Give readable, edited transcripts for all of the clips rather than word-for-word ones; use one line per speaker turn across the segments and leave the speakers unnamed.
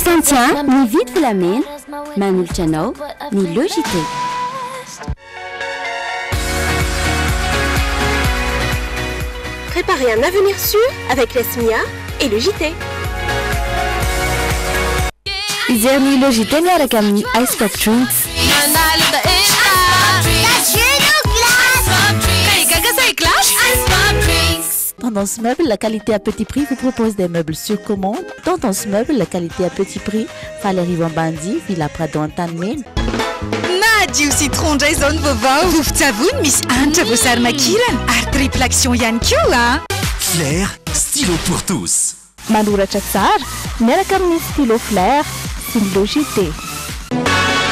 Santian, ni vite Filamène, Manul Chano, ni Logité.
Préparez un avenir sûr avec la SMIA et le JT.
Izerni le JT miaraka amin'ny Ice Pop Drinks.
Tendance Meuble, la qualité à petit prix vous propose des meubles sur commande. Tendance Meuble, la qualité à petit prix. Valérie Vambandi, Villa Prado Antanmen.
Nadia citron jason vovao vovon miss antra voasary makirana ary triple action ihany koa.
Flair, stylo pour tous.
Manoratra tsara, miaraka amin'ny stylo Flair, stylo JT.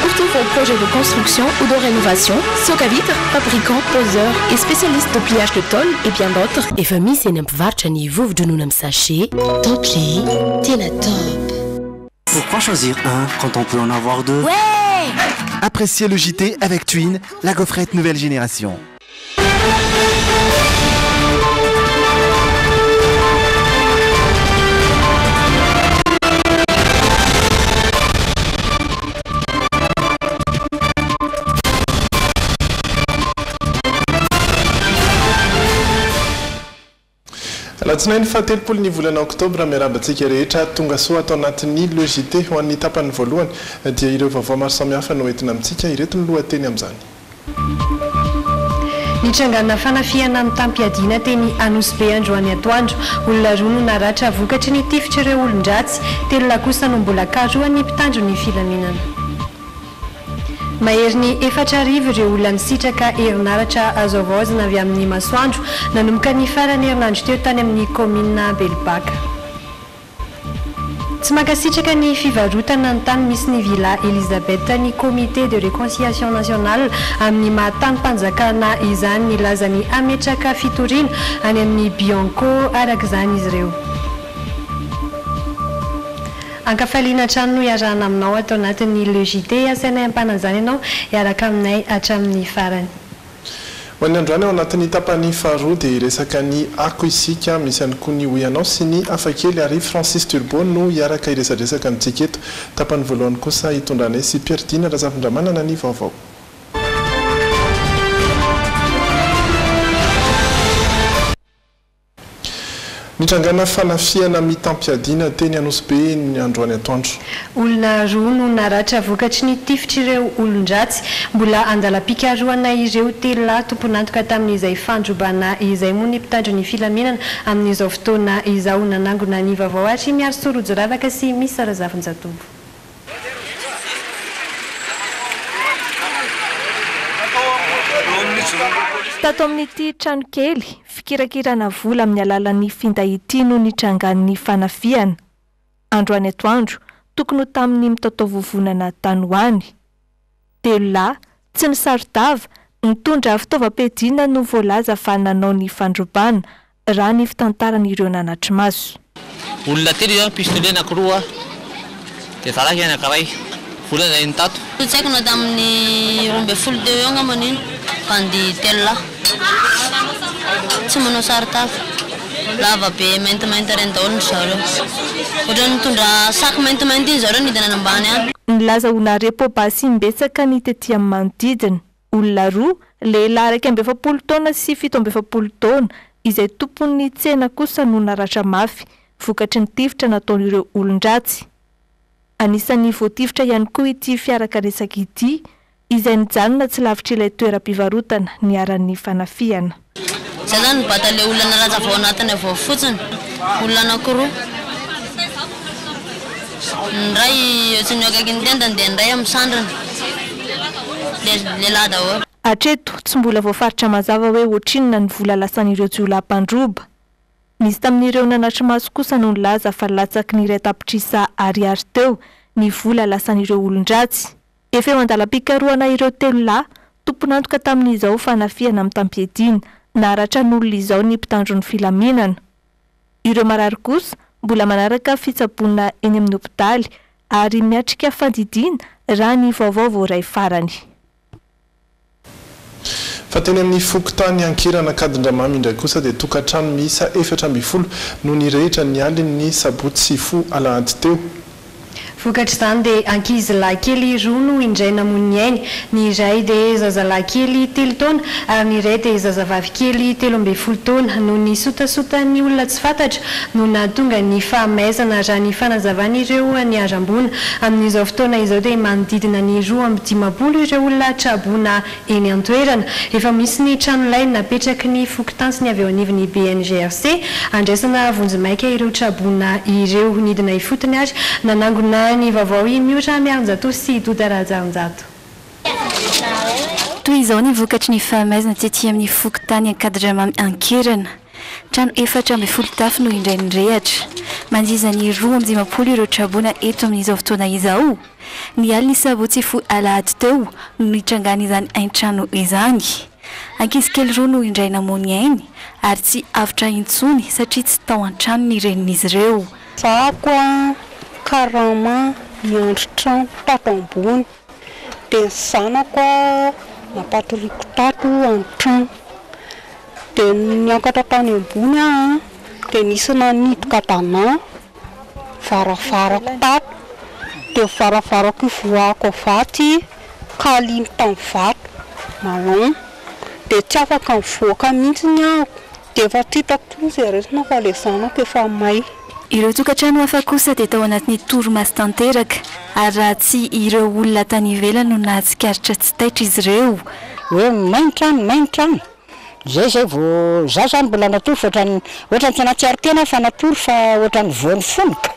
Pour tous vos projets de construction ou de rénovation, Socavitre, fabricant, poseur et spécialiste de pliage de tôle et bien d'autres. Et famille, c'est n'importe ni vous de nous sachet. Top J, Tina Top.
Pourquoi choisir un quand on peut en avoir deux?
Ouais!
Appréciez le JT avec Twin, la gaufrette nouvelle génération.
Latsinainy fahatelopolo ny volana oktobra miarabantsika rehetra tonga soa atao anatin'ny logité ho an'ny tapany voalohany dia ireo vaovao maro samihafa no entina amintsika ireto ny lohateny amin'izany.
Nitrangana fanafiana amin'ny tampiadina teny Anosbe androany atoandro olona roa no naratra vokatry ny tifitra ireo olon-dratsy telo kosa no mbola karoany mpitandro ny filaminana. Mahery ny 4 arivo ireo olona nisitraka herinaratra azo avaozana avy amin'ny masoandro nanomboka ny farany herinandro teo tany amin'ny komina Belbaka. Tsy mankasitraka ny fivarotana ny tany misy ny Villa Elisabeth ny comité de réconciliation nationale amin'ny mahatany mpanjakana izany nilaza ny ametraka fitoriana any amin'ny Bianco arak'izany izy ireo. Ankafaliana trano no iarahana aminao atao anatin'ny Le JT asaina ampanan'izany ianao iaraka aminay hatramin'ny farany.
Ho an'ny androany ao anatin'ny tapany faharoa dia resaka ny ako isika misy ihany koa ny hoianao sy ny hafakely ary Francis Turbo no iaraka iresadresaka amintsika eto. Tapany voalohany kosa hitondranay sy Pierre Dina Razafindra ny vaovao. Nitrangana fanafiana mitampiadina teny Anosbe ny androany atoandro.
Olona roa no naratra vokatry ny tifitra ireo olon-dratsy mbola andala-pikaroana ireo telo tompon'antoka tamin'izay fandrobana izay moa ny mpitandro ny filaminana amin'izao fotoana izao nanangona ny vaovao ary miaro sorojo ravaka sy misy Razafin-Jatovo.
Tato amin'ity trano kely fikirakirana vola amin'ny alalan'ny finday no nitrangan'ny fanafiana. Androany atoandro tokony ho tamin'ny mitaotao-vovonana tanoany. Telo tsy ny sarotava nitondra fitaovam-piadiana no voalaza fa nanao ny fandrobana raha ny fitantaran'ireo nanatry maso.
Olona telo io pistolet anankiroa dia zalaky anankiray vola izay nitato.
Tsy haiko na tamin'ny 12 teo eo angambany iny fandy telo tsy manao sarotava lava be maintimainty reny daholo ny zareo ohatra nitondra saky maintimainty iny zareo nidina ambany any.
Nilaza olona repobasy mbetsaka ny tetỳ amin'ny manodidina. Olona roa lehilahy 27 taona sy 17 taona izay tompon'ny tsena kosa no naratra mafy vokatry ny tifitra nataon'ireo olon-dratsy. Anisan'ny voatifitra ihany koa ity fiarakaretsaka ity izay nijanona tsy lavitra ilay toeram-pivarotana niaran'ny fanafiana.
Zay zany nibata le olona nalaza vao anatiny avao fotsiny olona anankiroa. Ny ray tsy niokaiky ny tendany dia ny ray amin'ny sandrany lehilahy daholo.
Hatreto tsy mbola voafaritra mazava hoe ohatrinona ny vola lasan'ireo jiolampandroba. Nisy tamin'ireo nanatry maso kosa no nilaza fa latsaky ny iray tapitrisa ariary teo ny vola lasan'ireo olon-dratsy. Efa eo andala-pikaroana ireo telo tompon'antoka tamin'izao fanafiana amin'ny tampiadina naratra n'olona izao ny mpitandro ny filaminana. Ireo marary kosa mbola manaraka fitsaboana eny amin'ny hopitaly ary miatrika fandidiana raha ny vaovao voaray farany.
Fa teny amin'ny fokotany ankirana Kadindramamy indray kosa dia tokantrano miisa 420 no nirehitra ny aliny ny sabotsy sy fo alahady teo.
vokatra izany dia ankizilahy kely roa no indray namoniny ainy. Ny iray dia zazalahy kely 3 taona ary ny iray dia zazavavy kely 13 taona. No ny sotasotany olona tsy fantatra no nahatonga ny fahamaizana raha ny fanazavan'ireo ny arambona. Amin'izao fotoana izao dia manodidina ny 250 ireo olona traboana eny an-toerana. Efa misy ny tranolay napetraky ny fokotansiny avy eo anivon'ny BNGRC andraisana vonjimaika ireo traboana ireo nidina ifotony ary nanangona ny vaovao Mihoatra Mianjato sy Doda Rajaonjato.
Toy izao ny vokatry ny fahamaizana tetỳ amin'ny fokontany Ankadrama Ankerana. Trano 410 tafo no indray nirehatra. Mandiza ny 250 ireo traboana eto amin'izao fotoana izao. Ny aliny sabotsy fo alahady teo no nitrangana izany hain-trano izany. Ankizy kely roa no indray namony ainy ary tsy avitra intsony satria tsy tao an-trano ny renin'izy ireo.
Zako karama miandry trano tato ambony dia zanako napatoriko tato an-trano dia niankatra tany ambony dia nisy nanitoka tanà varavarako tato dia varavarako voako vaty ka aliny tamin'ny vato malon dia tsy afaka mivoaka mihitsy ny ako dia efa titako izay resina fa ilay zanako efa may.
Ireo tokantrano hafa kosa dia tao anatin'ny toromasy tanteraka ary raha tsy ireo olona tany ivelany no nahatsikaritra tsy taitra izy ireo.
Hoe main-trano zay vao za zany mbola natory fa ohatrany tsy anatsiary tena fa natory fa ohatrany voany fonoka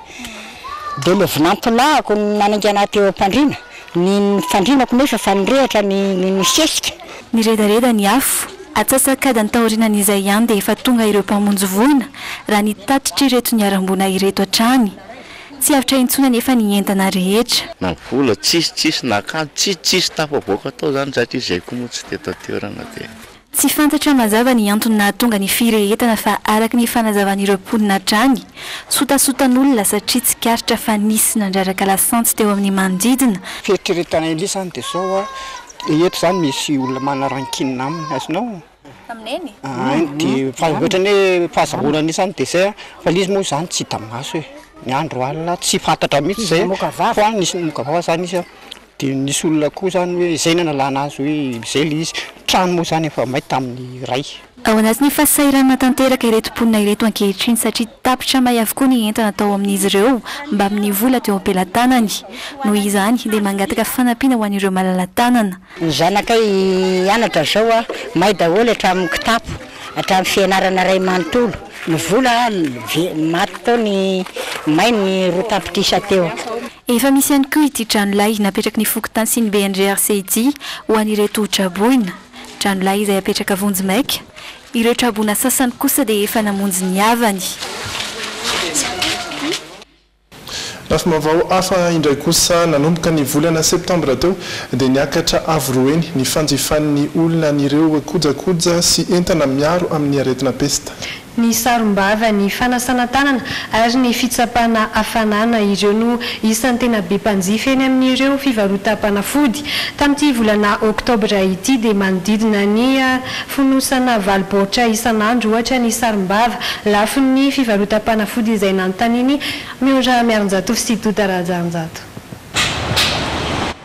dia le vinampilahako nanangana teo am-pandriana ny fandrinako nefa fa nirehatra ny sesika.
Ny redareda ny afo atsasakada ny taorinan'izay ihany dia efa tonga ireo mpamonjy voina raha nitatitra ireto ny arambona ireto hatrany. Tsy avitra intsona nefa ny entana rehetra.
Na vola tsisy nakanjo tsisy tafavoaka tao zany satria izay koa moa tsy teto toerana dia.
Tsy fantatra mazava ny antony nahatonga ny firehetana fa araka ny fanazavan'ireo mponina hatrany. Sotasotan'olona satria tsy karitra fa nisy nandraraka lasantsy teo amin'ny manodidina.
Fieritreretana elisany dia zao eto zany misy olona manarankinina aminy azonao.
Amineny?
Dia ohatrany hoe fahazahoana anisany dia zay fa izy moa zany tsy hita maso hoe ny andro alina tsy fantatra mihitsy zay fa nisy mokavava zany izy dia nisy olona koa zany hoe izay nanalana azy hoe izay le izy trano moa zany efa may tamin'ny ray.
Ao anatin'ny fahasahiranana tanteraka ireto mponina ireto ankehitriny satria tapitra may avokoa ny entana tao amin'izy ireo mba amin'ny vola teo am-pelantanany. Noho izany dia mangataka fanampiana ho an'ireo malala-tanana.
Ny zanakay hianatra zao may daholo hatramin'ny kitapo hatramin'ny fianarana ray manontolo. Ny vola maty tao ny may ny roa tapitrisa teo.
Efa misy ihany koa ity tranolay napetraky ny fokontany sy ny BNGRC ity ho an'ireto traboina. Tranolay izay apetraka vonjimaika. Ireo traboina sasany kosa dia efa namonjy ny havany.
Lafim-baovao hafa indray kosa nanomboka ny volana septambra teo dia niakatra avroeny ny fanjifan'ny olona n'ireo kojakoja sy entana miaro amin'ny aretina pesta.
Ny sarom-bava ny fanasana tanana ary ny fitsapana hafanana ireo no isan'ny tena be mpanjifa eny amin'ireo fivarotam-panafody. Tamin'ity volana oktobra ity dia manodidina ny fonosana valibaoritra isan'andro ohatra ny sarom-bava lafo ny fivarotam-panafody izay nanontaniany Mihoatra Mianjato sy Doda Rajaonjato.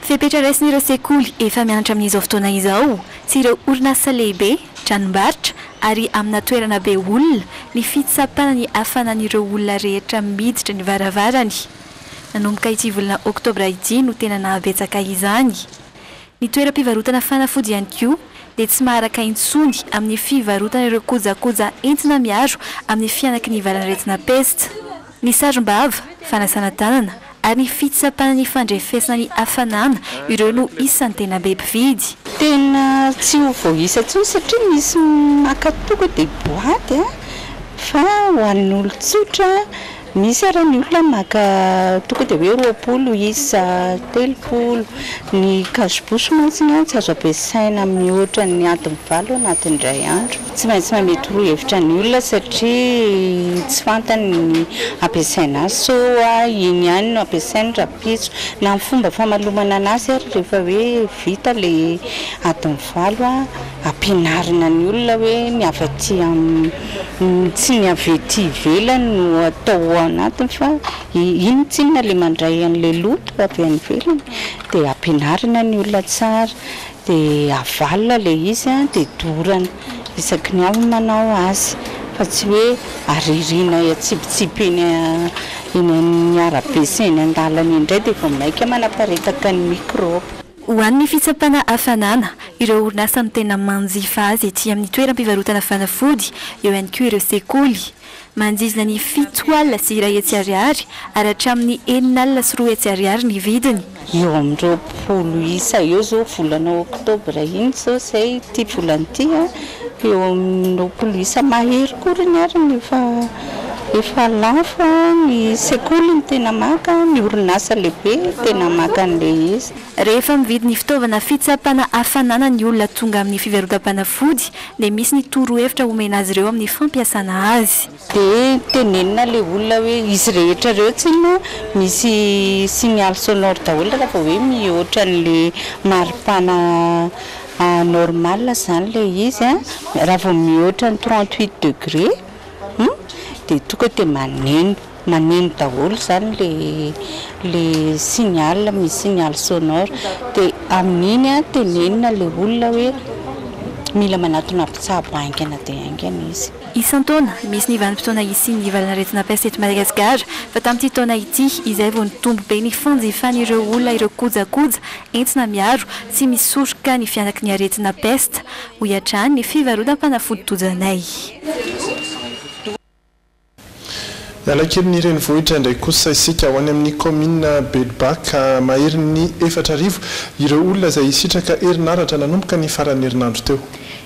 Fepetra raisin'ireo sekoly efa mianatra amin'izao fotoana izao sy ireo orinasa lehibe tranombarotra ary amina toerana be olona ny fitsapana ny hafanan'ireo olona rehetra miditra ny varavarany. Nanomboka ity volana oktobra ity no tena nahabetsaka izany. Ny toeram-pivarotana fanafody ihany koa dia tsy maharaka intsony amin'ny fivarotana ireo kojakoja entina miaro amin'ny fianaky ny valan'aretina pesta. Ny sarom-bava, fanasana tanana ary ny fitsapana ny fandrefesana ny hafanana ireo no isan'ny tena be mpividy.
Tena tsy ho voaisa intsony satria misy makatoka dia boaty fa ho an'ny olon-tsotra misy ary ny olona maka tonga dia hoe 20 isa 30 ny kazobosy mantsy tsy azo ampiasaina mihoatra ny adiny 7 anatin'ny iray andro. Tsy maintsy mamety roa hevitra ny olona satria tsy fantany ny ampiasaina azy so iny ihany no ampiasainy rapitso na amin'ny fomba famalomana anazy ary rehefa hoe vita le adiny 7 ampianarina ny olona hoe ny avy aty tsy ny avy aty ivelany no atao anatiny fa iny tsinona le mandray an'le loto avy any ivelany dia ampianarina ny olona tsara dia avalona le izy dia dorana isaky ny avy manao azy fa tsy hoe aririna atsipitsipy eny arabe sy eny an-dalana indray dia efa maika manaparitaka ny mikroba.
Ho an'ny fitsapana hafanana ireo orinasa no tena manjifa azy ety amin'ny toeram-pivarotana fanafody eo ihany koa ireo sekoly manjizina ny 7 alina sy iray hetsy ariary ary hatramin'ny 4 alina sy 2 hetsy ariary ny vidiny.
Eo amin'ny 20 isa eo zao volana oktobra iny zao zay ty volana ty eo amin'ny 20 isa mahery kory ny ariny efa lafa ny sekoly ny tena maka ny orinasa lehibe tena maka an'le izy.
Rehefa mividy ny fitaovana fitsapana hafanana ny olona tonga amin'ny fivarotam-panafody dia misy ny torohevitra omena azy ireo amin'ny fampiasana azy.
Dia tenenina le olona hoe izy rehetra ireo tsy no misy signal sonore daholo raha hoe mihoatra an'le maripana normal zany le izy raha vao mihoatra ny 38 degré dia tonga dia maneno daholo zany le signal misy signal sonore dia amin'iny tenenina le olona hoe mila manatona mpitsabo aingana dia aingana izy.
Isan-taona misy ny vanim-potoana isiany ny valanaretina peste eto Madagasikara fa tamin'ity taona ity izay vao nitombo be ny fanjifan'ireo olona ireo kojakoja entina miaro sy misoroka ny fianaky ny aretina peste ho iatrany ny fivarotam-panafody Tojanay.
Mialakely ny renivohitra indray kosa isika ho any amin'ny commune Belbaka mahery ny 4 ireo olona izay isitraka herinaratra nanomboka ny faran'ny herinandro teo.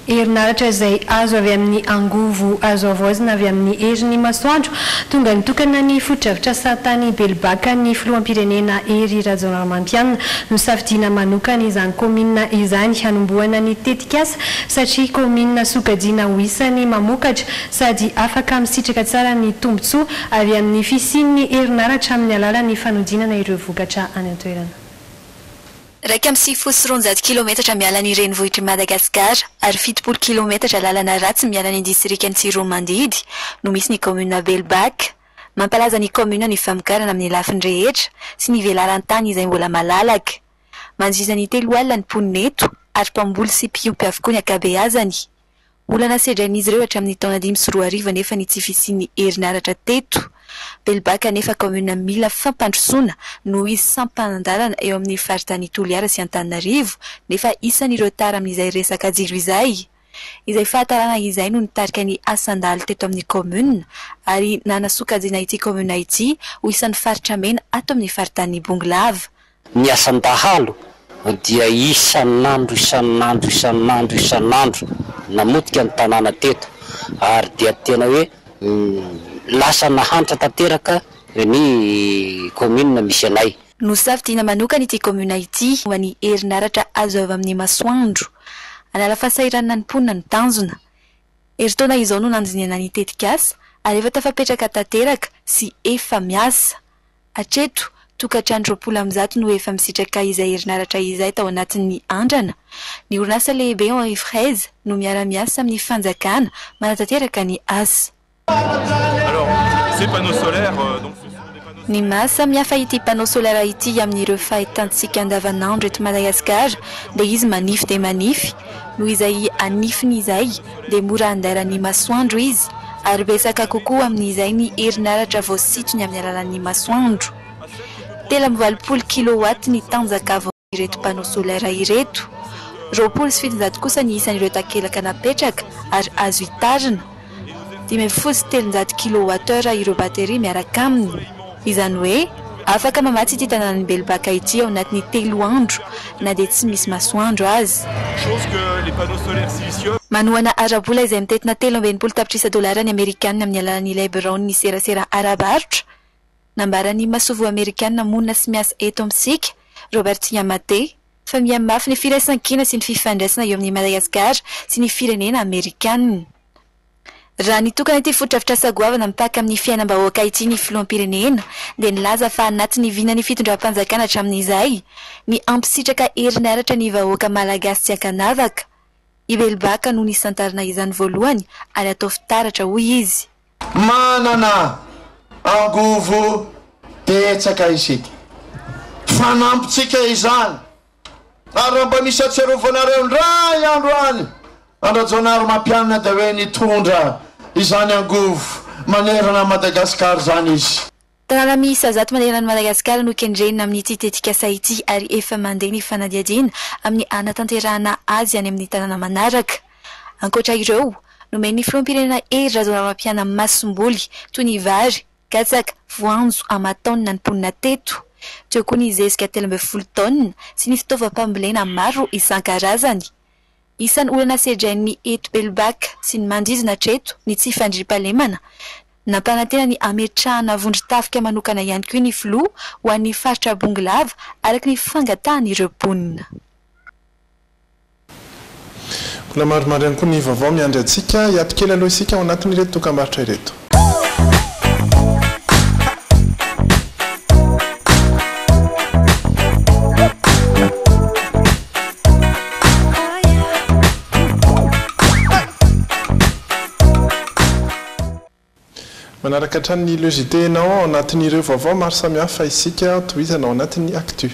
Herinaratra izay azo avy amin'ny angovo azo avoazina avy amin'ny herin'ny masoandro tonga nitokana ny foto-dravitra satany Belbaka ny filoham-pirenena Hery Rajaonarimampianina no safidiana manokana izany commune izany hanombohana ny tetikasa satria commune sokajiana ho isany mamokatra sady afaka misitraka tsara ny tombotsoa avy amin'ny fisian'ny herinaratra amin'ny alalan'ny fanodinana ireo vokatra any an-toerana.
Raika amin'ny 7.9 kilometatra miala ny renivohitry Madagasikara ary 7 kilometatra lalana ratsy miala ny distrikan'ny Tsiromandidy no misy ny commune Belbaka. Mampalaza ny commune ny famokarana amin'ny lafiny rehetra sy ny velaran-tany izay mbola malalaka. Manjiza ny 3 alina ny mponeto ary mpamboly sy mpiompy avokoa ny ankabeazany. Olana sedrain'izy ireo hatramin'ny taona 2024 nefa ny tsy fisian'ny herinaratra teto. Belbaka nefa commune mila fampandrosoana no izy sampanandalana eo amin'ny faritany Toliara sy Antananarivo nefa isan'ireo tara amin'izay resaka jiro izay. Izay fahatarana izay no nitarika ny asandalo teto amin'ny commune ary nanasokajiana ity commune ity ho isan'ny faritra mena ato amin'ny faritany Bongolava.
Ny asandahalo dia isan'andro namotika ny tanàna teto ary dia tena hoe lasa nahantra tanteraka ny commune misy anay.
Nosafidiana manokana ity commune ity ho an'ny herinaratra azo avy amin'ny masoandro. Anala fahasahiranana ny mponina ny tanjona. Herintaona izao no nanjiniana ny tetikasa ary efa tafapetraka tanteraka sy efa miasa. Hatreto tokatrano 20 no efa misitraka izay herinaratra izay tao anatin'ny andrana. Ny orinasa lehibe Henri Fraise no miara-miasa amin'ny fanjakana manatanteraka ny asa.
Alors, ces panneaux solaires,
Ny masa miafa ity panneau solaire ity amin'ireo fahitantsika andavanandro eto Madagasikara dia izy manify dia manify. Noho izay anifiny izay dia mora andairany masoandro izy ary betsaka kokoa amin'izay ny herinaratra voasitony amin'ny alalan'ny masoandro. 3.20 kilowatt ny tanjaka ireto panneau solaire ireto. 27 kosa ny isan'ireo takelaka napetraka ary azo hitarina. 7 kilowattheure ireo bateria miaraka aminy. Izany hoe afaka mamatsy ity tanànan'ny Belbaka ity ao anatin'ny 3 andro na dia tsy misy masoandro azy. Manohana arabola izay mitetina 3.20 tapitrisa dolara ny Amerikanina amin'ny alalan'ny Lebron ny serasera arabarotra. Nambarany masovo Amerikanina monina sy miasa eto amintsika Robert Yamate fa mihamafy ny firaisan-kina sy ny fifandraisana eo amin'ny Madagasikara sy ny firenena Amerikanina. Raha nitokana ity foto-dravitra sagoavana mipaka amin'ny fiainam-bahoaka ity ny filoham-pirenena dia nilaza fa anatin'ny vinany fitondram-panjakana hatramin'izay ny ampisitraka herinaratra ny vahoaka malagasy tsy ankanavaka. Ibelbaka no nisantarana izany voalohany ary atao fitaratra hoy izy.
Manana angovo tetsaka isika. Fanampitsika izany. Ary mba misy atserovanareo ndray androany. Andrajonary mampianina dia hoe nitondra izany angovo manerana Madagasikara zany izy.
Tanàna miisa 100 manerana Madagasikara no kendrena amin'ny ity ity ary efa mandeha ny fanadihadiana amin'ny anatanterahana azy any amin'ny tanàna manaraka. Ankoatra ireo, nomeny filoham-pirenena Razonary Mampiana masomboly toy ny vary, katsaka, voanjo, amatona, ny ponina teto. Teo koa ny zezika 12 taona sy ny fitaovam-pambolena maro isan-karazany. Isan'ny olana sedrain'ny eto Belbaka sy ny mandizina treto ny tsy fandriam-pahalemana. Nampanantena ny ametrahana vondron-tafika manokana ihany koa ny filoha ho an'ny faritra Bongolava araka ny fangatahany ponina.
Mbola maromaro ihany koa ny vaovao miandry antsika, hiato-kely aloha isika ao anatin'ireto dokam-barotra ireto. Manaraka hatrany logitenao ao anatin'ireo vaovao maro samihafa isika tohizana ao anatin'ny actu.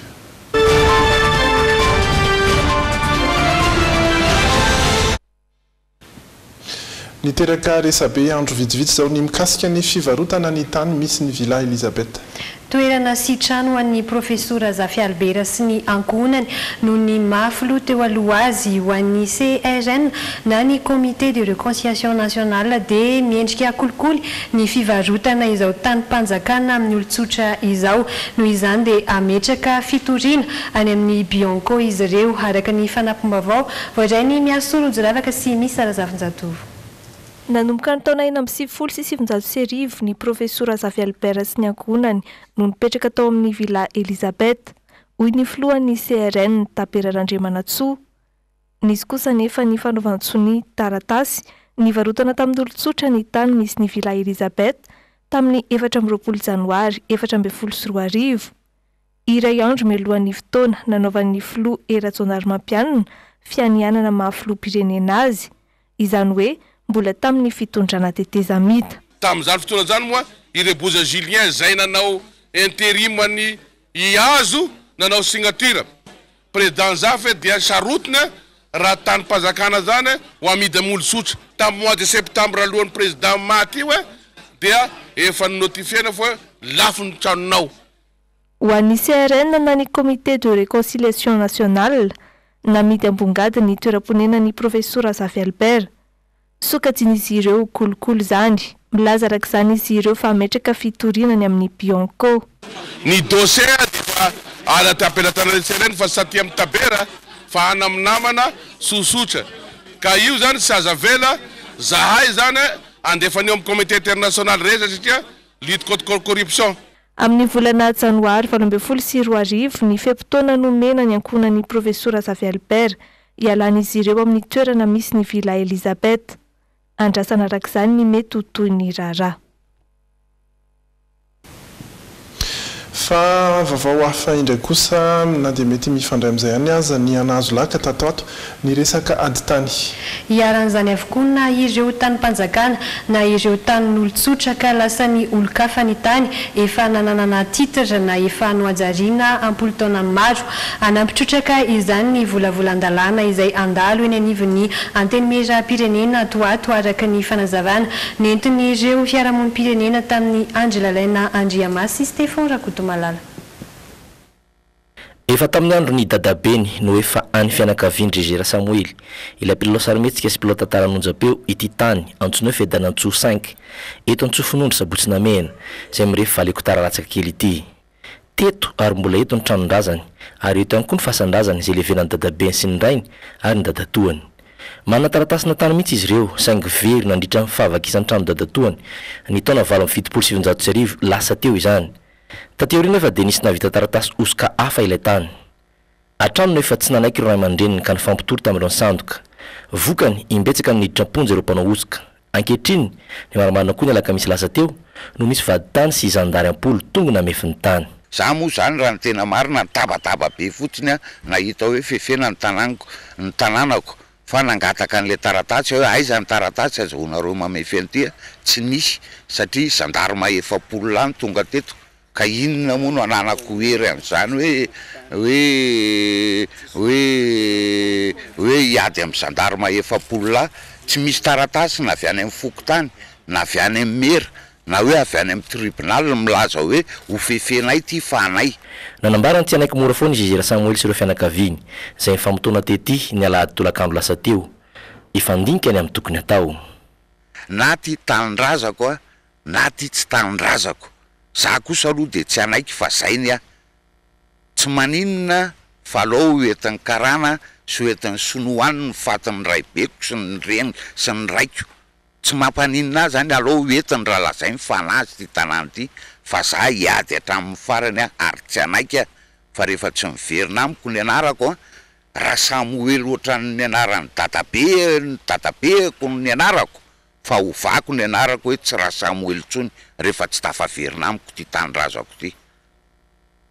Niteraka resabe andro vitsivitsy zao ny mikasika ny fivarotana ny tany misy ny Villa Elisabeth.
Toerana sy trano an'ny professora Zafy Albert sy ny ankohonany no ny mafilo teo aloha azy ho an'ny CRN na ny comité de réconciliation nationale dia miendrika kolikoly ny fivarotana izao tany-panjakana amin'ny olon-tsotra izao. Noho izany dia ametraka fitoriana any amin'ny Bianco izy ireo araka ny fanampom-baovao voadray ny miasorojo ravaka sy misy Sarazafinjatovo.
Nanomboka ny taona 1970 ny professora Zafy Albert sy ny ankohonany no nipetraka tao amin'ny Villa Elisabeth. Hoy ny filohan'ny CRN Tapera Randriamanatsoa. Nisy kosa nefa ny fanaovan-tsony taratasy ny varotana tamin'ny olon-tsotra ny tany misy ny Villa Elisabeth tamin'ny 24 Janoary 2024. Iray andro mialohan'ny fotoana nanaovan'ny filoha Razonary Mampianina fianianana maha-filoham-pirenena azy. Izany hoe mbola tamin'ny fitondrana teteza mita.
Tamin'izany fotoana zany moa Ireboza Julien zay nanao interimany Iazo nanao signature. Président Zafy dia sarotiny raha tany-panjakana zany ho amidy amin'ny olo-tsotra. Tamin'ny mois de septembre alohan'ny président maty io dia efa notifiena fa lafo ny tranonao.
Ho an'ny CRN na ny comité de réconciliation nationale namidy ambongady ny toeram-ponena ny professora Zafy Albert. Sokajiny izy ireo kolikoly zany. Milaza arak'izany izy ireo fa ametraka fitorinany amin'ny Bianco.
Ny dossier dia ala tapelatana CRN fa saty amin'ny Tabera fa anaminamana sosotra. Ka io zany sy aza vela zahay zany andefany amin'ny comité international reza satria lutte contre corruption.
Amin'ny volana Janoary 2024 ny fepotona nomena ny ankohonan'ny professora Zafy Albert ialan'izy ireo amin'ny toerana misy ny Villa Elisabeth. Andrasana arak'izany ny mety ho toy ny raharaha.
Fa vaovao hafa indray kosa na dia mety mifandray amin'izay ihany aza ny anazo laka tatato ny resaka aditany.
Iaran'izany avokoa na ireo tany-panjakana na ireo tanin'olon-tsotra ka lasa ny olo-kafa ny tany efa nananana titra na efa noajariana ampolo taona maro. Anampitrotraka izany ny volavolan-dalàna izay andalo eny anivon'ny antenimieram-pirenena toato araka ny fanazavana nentin'ireo fiarahamonim-pirenena tamin'ny Angela Lena Andriamasy Stéphane Rakoto Malala.
Efa tamin'ny andro ny dadabeny no efa any fianakavian-dry Gera Samuel ilay pilote sarimetsika sy pilote taranonjapeo ity tany antsoina Fedanantsoa 5 eto Antsofinondro Sabotsinamena izay mirefy valeko tararatsaka kely ity. Teto ary mbola eto ny tranondrazany ary eto ihany koa ny fasan-drazany izay levenany dadabeny sy ny rainy ary ny dadatoany. Manana taratasina tany mihitsy izy ireo saingy very nandritra ny fahavakisany trano dadatoany ny taona 7 lasa teo izany. Tateorina efa dia nisy navita taratasy osika hafa ilay tany. Hatrano efa tsy nanaiky ireo ray aman-dreniny ka nifampitory tamin'ireo sandoka. Vokany imbetsaka amin'ny hiditra-ponja ireo mpanao osika. Ankehitriny ny marimarina koa ny alakamisy lasa teo no nisy vaditany sy izandary ampolo tonga namefy ny tany.
Za moa zany raha ny tena marina ny tabataba be fotsiny nahita hoe fefena ny tanànako
fa nangataka an'le taratasy hoe aiza ny taratasy azahoanareo mamefy an'ity tsy nisy satria zandarma efapolo lany tonga teto ka inona moa no ananako hery an'izany hoe hiady amin'ny zandarma efapolo la tsy misy taratasy na avy any amin'ny fokotany na avy any amin'ny mera na hoe avy any amin'ny tribunal milaza hoe hofefenay ty fanay
nanambarany ty anaiky mora foana Zezera Samuel sy ireo fianakaviany izay mifamotoana tety ny alahady tolakandro lasa teo ifandinika any amin'ny tokony atao
na ty tanindrazako na ty tsy tanindrazako za kosa aloha de tsy anaiky fa zainy tsy maninona fa alao hoentin'ny karana sy hoentin'ny sonoany ny fatin'ny raibeko sy ny reny sy ny raiko tsy mampaninona zany alao hoentin'ny raha lazainy fanazy ty tanàny ty fa za hiady hatramin'ny farany ary tsy anaiky fa rehefa tsy miverina amiko ny anarako raha Samuel ohatran'ny anarany databeko ny anarako fa hovako ny anarako hoe tsy raha Samuel tsony rehefa tsy tafaverina amiko ty tanindrazako ty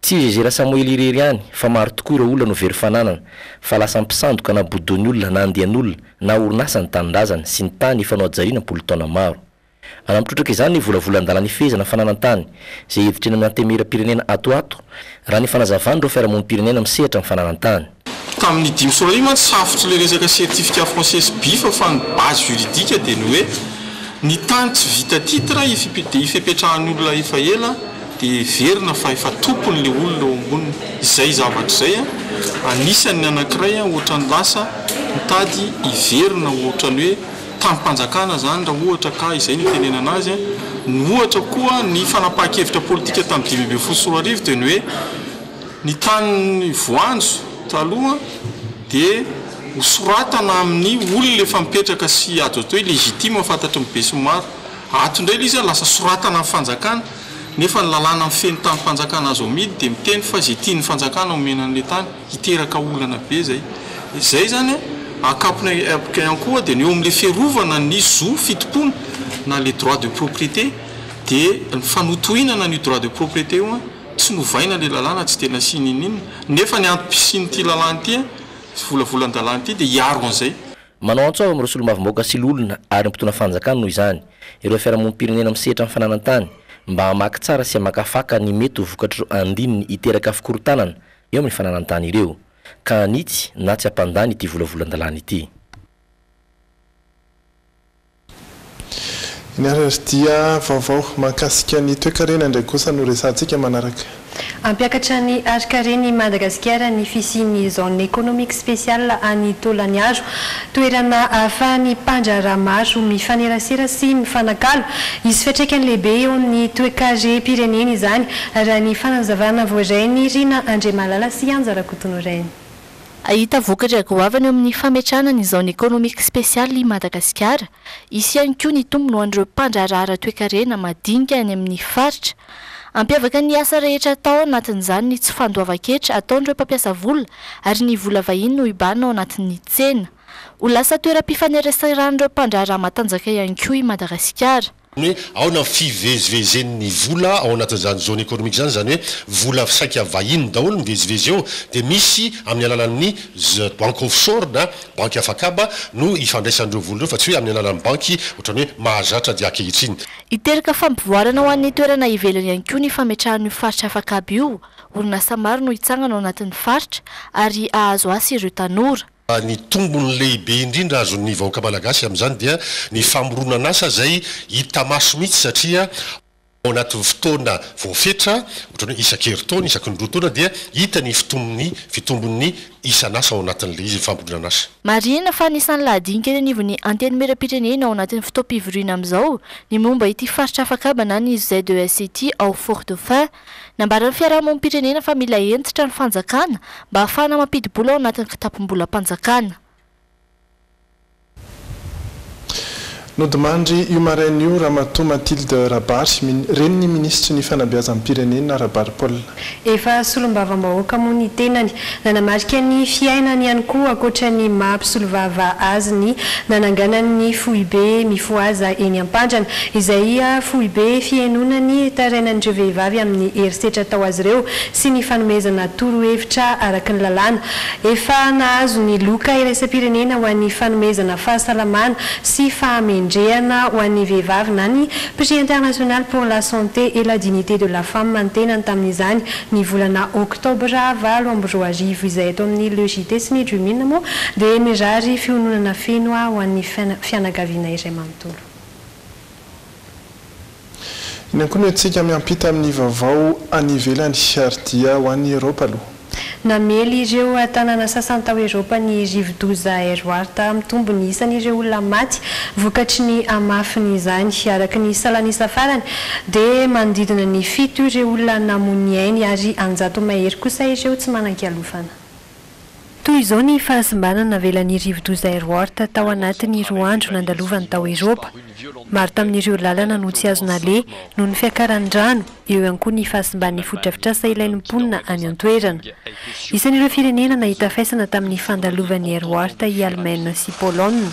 tsy Zezera Samuel irery ihany fa maro tokoa ireo olona no very fananana fa lasa mpisandoka na bodony olona na andehan'olona na orinasa ny tanindrazana sy ny tany efanao ajariana politaona maro anampitrotraka izany ny volavolan-dalana ifezana fananan-tany izay hevitra eny amin'ny antemera-pirenena atoato raha ny fanazavany ireo fiarahamonim-pirenena misehatra amin'ny fananan-tany
tamin'ny 10 solary mantsy safotra le resaka certificat français bifa fa ny base juridique dia ny hoe ny tany tsy vita titre ifepetrahan'ny olona efa ela dia verina fa efa tompony le olona eo amboniny izay zavatra izay anisan'ny anankiray ohatran'ny lasa mitady iverina ohatran'ny hoe tamim-panjakana zany raha ohatra ka izay ny tenenana azy ny ohatra koa ny fanapahan-kevitra politika tamin'ny 2024 dia ny hoe ny tany voanjo taloha dia hosoratana amin'ny olona efa mipetraka sy azo atao hoe legitime fantatry ny be sy maro ato indray izy lasa soratana amin'ny fanjakana nefa ny lalàna amin'ny feny tamin'ny fanjakana azo amidy dia miteny fa izay tian'ny fanjakana omenan'le tany hiteraka olana be zay zany akapona apika ihany koa dia ny eo amin'le fiarovana ny zo fitopona na le droit de propriété dia ny fanotohinana ny droit de propriété io tsy novaina le lalàna tsy tena sininina nefa ny antom-pisiny ty lalàna ty volavolan-dalàna ty dia hiaro an'izay
manao antsova amin'ireo solomavim-baoaka sy lolona ary mpitona fanjakana noho izany ireo fiarahamonim-pirenena misehatra amin'ny fananan-tany mba hamaky tsara sy hamakafaka ny mety ho vokatra andininy hiteraka fikorotanana eo amin'ny fananan-tany ireo ka anitsy na tsy hampandany ity volavolan-dalàna ity
ny arary dia vaovao mahakasika ny toe-karena indray kosa no resantsika manaraka
ampiakatra ny arikareny Madagasikara ny fisian'ny zone économique spéciale any Tolaniaro toerana ahafahany mpandraramaso mifanerasera sy mifanakalo izy fiatraikany lehibe eo ny toe-kare pirenena izany raha ny fanazavana voarainy Rina Andriamalala sy Anjarakotonorainy
ahita vokatra goavana amin'ny fametrahana ny zone économique spéciale i Madagasikara isy ihany koa ny tombony ho an'ireo mpandrarara toe-karena madinika any amin'ny faritra ampiavaka ny asa rehetra atao anatin'izany ny tsy fandoavan-ketra ataon'ireo mpampiasa vola ary ny vola vahiny no hibanao anatin'ny tsena ho lasa toeram-pifanereseran'ireo mpandrarara matanjaka ihany koa i Madagasikara
hoe ao na fivezivezen'ny vola ao anatin'izany zone économique zany zany hoe vola saika vahiny daholo mivezivezy eo dia misy amin'ny alalan'ny banque offshore na banky afakaba no ifandraisan'ireo vola ireo fa tsy hoe amin'ny alalan'ny banky ohatrany hoe mahazatra dia ankehitriny
hiteraka fampivoarana ho an'ny toerana ivelany ihany koa ny fametrahan'io faritra afakaba io orinasa maro no hitsangana ao anatin'ny faritra ary ahazo asy ireo tanora
ny tombony lehibe indrindra azon'ny vahoaka malagasy amin'izany dia ny famoronana asa izay hita maso mihitsy satria ao anatin'ny fotoana voafetra ohatrany hoe isan-keritaona isaky ny roa taona dia hita ny fitombon'ny isan'asa ao anatin'le izy famoronana asa
marina fa nisan'ny lahadinika eny anivon'ny anteny mera-pirenena ao anatin'ny fotoam-pivoriana amin'izao ny momba ity faritra afakaba na ny ZESCT ao Fort-Dauphin nambaran'ny fiarahamonim-pirenena fa mila entitra ny fanjakana mba hahafahana mampidi-bola ao anatin'ny kitapom-bola mpanjakana
nodimandry io maraina io Ramatoa Mathilde Rabary reny ny ministry ny fanabeazan'ny pirenena Rabary Paul.
Efa solombavam-bahoaka moa ny tenany nanamarika ny fiainany ihany koa ankoatra ny mampisolovava azy ny nananganany foibe mifoaza eny Ampandrana izay foibe fiainonany tarainan'ireo vehivavy amin'ny herisetra atao azy ireo sy ny fanomezana torohevitra araky ny lalàna. Efa nahazo ny loka iraisam-pirenena ho an'ny fanomezana fahasalamana sy fahamendrehana ho an'ny vehivavy na ny prix international pour la santé et la dignité de la femme mantenany tamin'izany ny volana oktobra 20 izay eto amin'ny Le JT sy ny Jumina moa dia mirary fiononana feno ho an'ny fianakaviana iray manontolo.
Iny koa ny antsika miampita amin'ny vaovao any ivelany ardia ho an'ny Eropa aloha.
Namely ireo tanàna sasany tao Eropa ny rivo-doza Eduarta mitombony isan'ireo olona maty vokatry ny amafiny izany araky ny salanisa farany dia manodidina ny 7 ireo olona namony ainy ary 100 mahery kosa ireo tsy manan-kialofana. Toy izao ny fahasimbanana velan'ny rivo-doza Eduarta tao anatin'ny 2 andro nandalovany tao Eropa. Maro tamin'ireo lalana no tsy azo nale noho ny fiakaran-drano eo ihany koa ny fahasimban'ny fodrafitrasa ilain'ny mponina any an-toerana. Isan'ireo firenena nahita faisana tamin'ny fandalovan'ny Eduarta i Allemagne sy Pologne.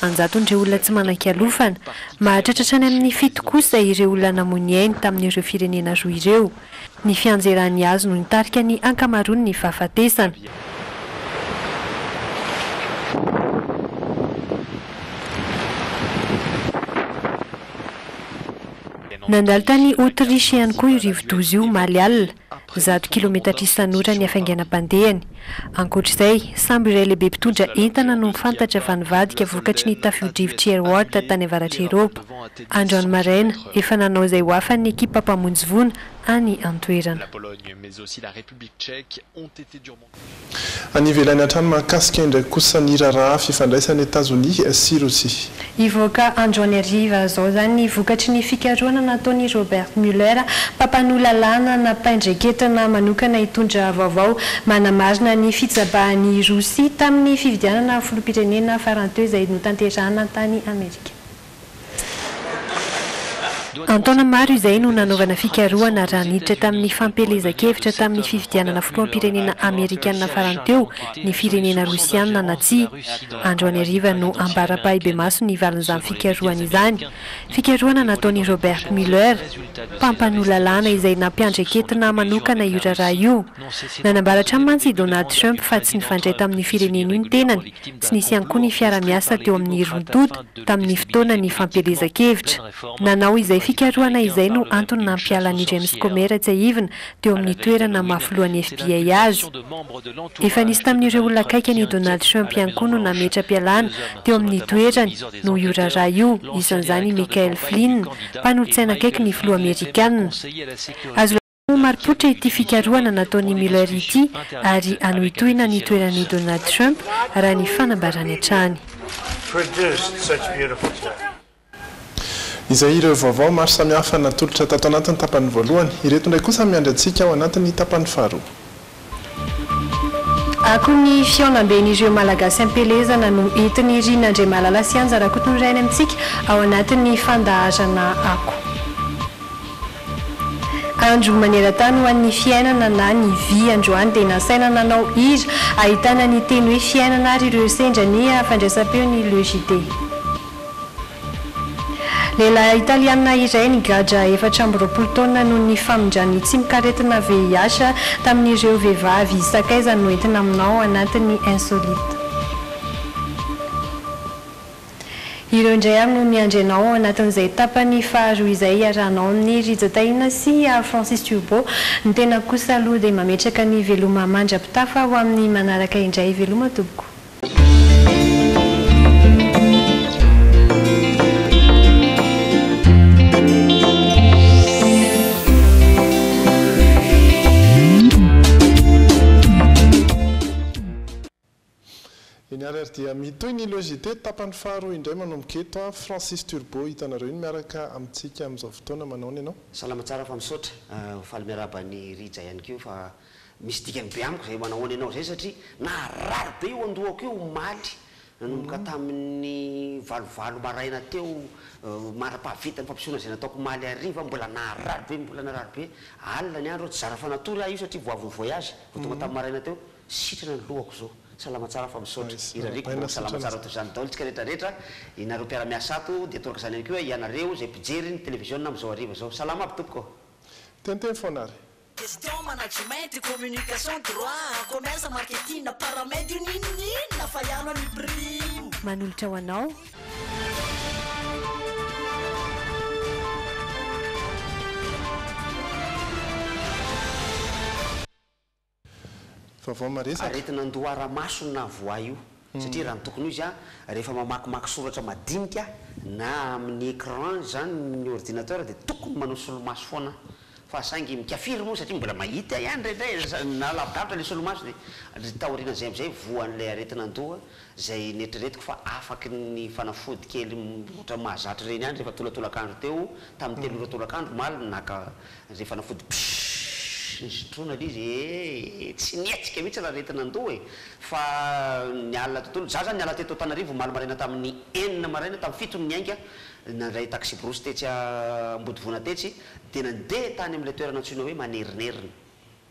100 ireo olona tsy manan-kialofana, mahatratratra any amin'ny 7 kosa ireo olona namony ainy tamin'ireo firenena roa ireo. Ny fianjeran'ny azo no nitarika ny ankamaroany ny fahafatesana. Nandalo tany Autriche ihany koa io rivo-doza io maly alina 100 kilometatra isan'ora ny hafainganam-pandehany. Ankoatr'izay, samby iray lehibe mpitondra entana no mifantatra fa nivadika vokatry ny tafio-drivotra Eduarta tany avaratra Eropa. Androany maraina efa nanao izay ho afany ny ekipa mpamonjy vona any an-toerana.
Any ivelany hatrany mahakasika indraiky kosa ny raharaha fifandraisan'ny États-Unis sy Rosia.
Ivoaka androany hariva zao zany vokatry ny fikarohana nataon'ny Robert Mueller mpampanolalana nampaindreketana manokana hitondra vaovao manamarina ny fitsabahan'ny Rosia tamin'ny fifidianana filoham-pirenena farany teo izay notanterahana tany Amerika. Antaona maro izay no nanaovana fikarohana raha niditra tamin'ny fampelezan-kevitra tamin'ny fifidianana filoham-pirenena Amerikanina farany teo ny firenena Rosiana na tsia. Androany hariva no ambara-pahibe maso ny valin'izany fikarohana izany. Fikarohana nataon'i Robert Mueller, mpampanolalana izay nampiandreketina manokana io raharaha io. Nanambara hatramin'ny Donald Trump fa tsy nifandray tamin'ny firenena io ny tenany, tsy nisy ihany koa ny fiara-miasa teo amin'ny rontota tamin'ny fotoana ny fampelezan-kevitra. Nanao izay fikarohana izay no antony nampialan'ny James Comer tsy ahivina teo amin'ny toerana mahafilohan'ny FBI azy. Efa nisy tamin'ireo olona akaiky ny Donald Trump ihany koa no nametra-pialana teo amin'ny toerany no io raharaha io, isan'izany Michael Flynn, mpanolotsaina akaiky ny filoha Amerikanina. Azo maripotra ity fikarohana nataon'ny Mueller ity ary anohitohina ny toeran'ny Donald Trump raha ny fanambarany hatrany.
Izay ireo vaovao maro samihafa natolotra tato anatin'ny tapany voalohany, ireto ndray kosa miandrantsika ao anatin'ny tapany faharoa.
Ako ny fiaonamben'ireo malagasy ampelezana no entin'ny Rinandre Malala sy Anjara Kotonorainy amintsika ao anatin'ny fandahazana ako. Andro maneran-tany ho an'ny fiainana na ny vy androany dia nasaina nanao hira ahitana ny teny hoe fiainana ary ireo sendra ny fandraisam-peo ny Le JT. Lehilahy italiana iray nigadra 420 taona noho ny famonjany tsy mikaretina VIH tamin'ireo vehivavy isan-kaizany no entina aminao anatin'ny insolite. Ireo indray amin'ny no miandrenao anatin'izay tapany faharoa izay arahanao amin'ny Rijataina sy Francis Turbo. Ny tena kosa aloha dia mametraka ny veloma mandrapitafa ho amin'ny manaraka indray veloma toboko.
Ary dia mitoy ny Le JT tapany faharoa indray manomboka eto Francis Turbo hitanareo iny miaraka amintsika amin'izao fotoana manao ny ianao.
Salama tsara fa misaotra faly miarabany Rija ihany keo fa misy dikany be amiko zay manao ny ianao zay satria naharary be io andohako io maly nanomboka tamin'ny valovalo maraina teo mara-pavita ny fampisoana zay nataoko maly ariva mbola naharary be alina ny andro tsy zara fanatory io satria voavy voyage vo tonga tamin'ny maraina teo sitrana ny lohako zao salama tsara fa misaotra irariko salama tsara to zany daholo tsika rehetrarehetra inareo mpiara-miasa ato dia toraka zany ihany koa ianareo zay mpijery ny télévision am'izao ariva zao salama aby tompoko
tenteny fonary
Question management, communication, droit, commerce, marketing, paramètres, na fayano ni prime.
Manolotra ho anao.
Vaovao maresaka.
Aretina andoha ramaso na voa io. Satria raha ny tokony io izy rehefa mamakimaky soratra madinika na amin'ny écran zany ny ordinateur dia tokony manao solomaso foana. Fa saingy mikafiry moa satria mbola mahita ihany rehetra na lavidavitra le solomaso dia taoriana zay am'izay voan'ilay aretina andoha zay netreretiko fa afaky ny fanafody kely ohatra mahazatra reny ihany rehefa tolatolakandro teo tamin'ny telo tolakandro maly naka zay fanafody nysotrona izy tsy niatsika mihitsy raha aretina andoha fa ny alina tontolo za zany niala teto Tanarivo maly maraina tamin'ny 9 maraina tamin'ny 7 ny ainga nandray taxi brosy tetsy ambodivona tetsy dia nandeha tany amin'ilay toerana antsoina hoe manerinerina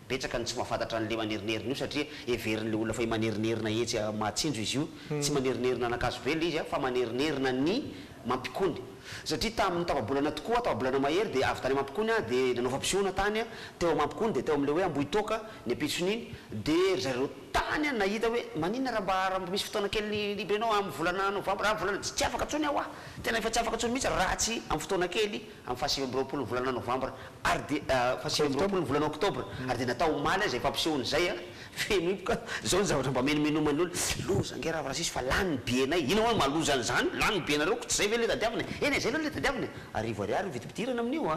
betsaka ny tsy mahafantatra an'le manerinerina io satria everin'le olona fa manerinerina etsy mahatsinjo izy io tsy manerinerina anakazo be le izy fa manerinerina ny mampikony satria tamin'ny tavabolana tokoa tavabolana mahery dia avy tany mampikony dia nanao fampisehoana tany teo mampikony dia teo am'le hoe ambohitoka ny ampitson'iny dia zareo tany nahita hoe maninona raha misy fotoana kely libre anao amin'ny volana novambra volana tsy afaka tsony aho tena efa tsy afaka tsony mihitsy ratsy amin'ny fotoana kely amin'ny fahasivambiroapolo volana novambra ary dia fahasivambiroapolo volana oktobra ary dia natao maly zay fampisehoany zay feno ipoka zao ny zavatra mba menomenoman'ny olo loza nge raha rasisy fa lany bienay ina hoe malozany zany lany bienareo tsy zay ve le tadiavina eny zay lo le tadiavina arivo ariary vitipitirana amin'io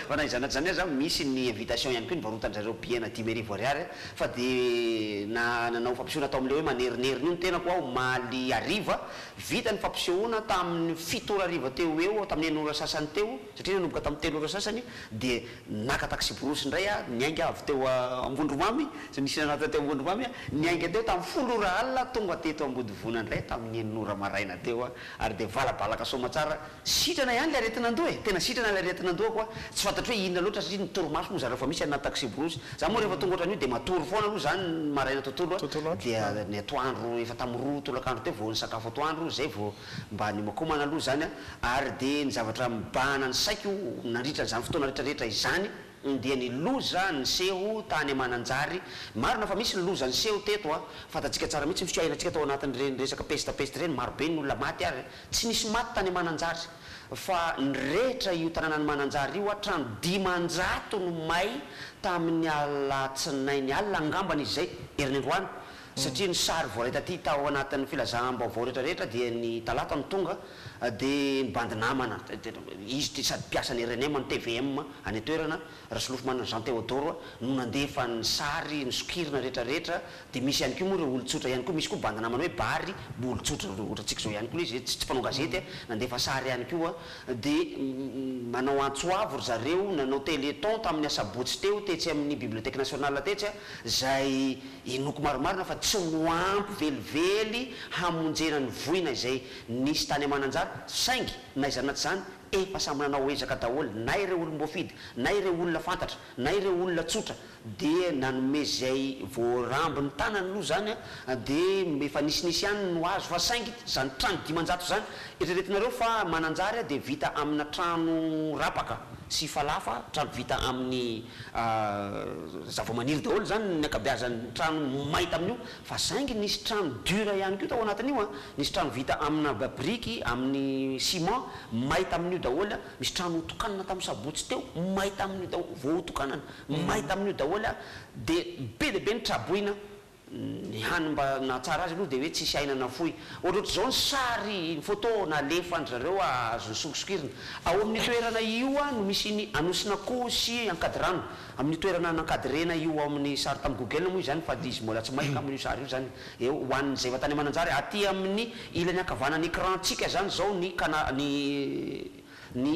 fa na izanaty zany za misy ny invitation ihany koa ny varotan'zareo biena 10 ariary fa dia nanao fampisehoana atao am'le hoe manerinerina io ny tena koa aho maly ariva vita ny fampisehoana tamin'ny 7 ariva teo eo tamin'ny 9 sasany teo satria nanomboka tamin'ny 3 sasany dia naka taxi brosy indray niainga avy teo ambondromamy nisy nanata teo ambondromamy niainga teo tamin'ny 10 alina tonga teto ambodivona indray tamin'ny 9 maraina teo ary dia valabalaka soma tsara sitrana ihany le aretina andoha tena sitrana le aretina andoha koa tsy fantatro hoe inona loatra satria nitoromaso moa zareo fa misy anaty taxi brosy za moa rehefa tonga ohatran'io dia matory foana aloha zany maraina tontolo dia ny atoandro efa tamin'ny 2 tolakandro teo vao ny sakafo atoandro zay vao mba ny makomana aloha zany ary dia ny zavatra mibahana ny saiko nandritra n'izany fotoana rehetrarehetra izany dia ny loza ny seho tany Mananjary marina fa misy ny loza ny seho teto fantatsika tsara mihitsy misy ainatsika tao anatin'ireny resaka pestapesta reny marobe ny olona maty ary tsy nisy maty tany Mananjary fa ny rehetra io tanànany Mananjary io hatrano 500 no may tamin'ny alatsinainy alina angambany izy zay heriny androany satria ny sary voareta ty tao anatin'ny filazam-baovao rehetrarehetra dia ny talata ny tonga dia ny bandy namana izy ty sady mpiasany RNM ny TVM any toerana Rasolofomana Jean Théodore no nandefa ny sary ny sokirina rehetrarehetra dia misy ihany koa moa ireo olon-tsotra ihany koa misy koa bandy namana hoe bary olon-tsotra ohatratsika zao ihany koa izy tsy mpanao gazety nandefa sary ihany koa dia manao antsoavo zareo nanao téléthon tamin'ny asabotsy teo tetsy amin'ny bibliothèque nationale tetsy zay inoko maromarina fa tsy moampy velively hamonjena ny voina izay nisy tany Mananjary saingy na izanaty zany efa samy nanao ezaka daholo na ireo olom-boafidy na ireo olona fantatra na ireo olona tsotra dia nanome zay voarambo ny tanany aloha zany dia efa nisinisy ihany no azo fa saingy zany trano 500 zany eritreretinareo fa Mananjary dia vita amina trano rapaka sy falafa trano vita amin'ny zavamaniry daholo zany ny akabeazan'ny trano mahita amin'io fa saingy nisy trano dura ihany koa tao anatin'io nisy trano vita amina babriky amin'ny ciment mahita amin'io daholo misy trano hotokanana tamin'ny sabotsy teo mahita amin'io daholo vao hotokanana mahita amin'io daholo dia be dia be ny traboina ny hany mba natsara azy aloha dia hoe tsisy ainana foy ohatrohatry zao ny sary ny photo nalefandry zareo azo ny sokisokirina ao amin'ny toerana io no misy ny anosina koa sy ankadirano amin'ny toerana nankadrena io amin'ny sary tamin'ny Google moa zany fa izy mbola tsy maika amin'io sary io zany eo hoan'izay vatany Mananjary aty amin'ny ilany ankavanany écrantsika zany zao ny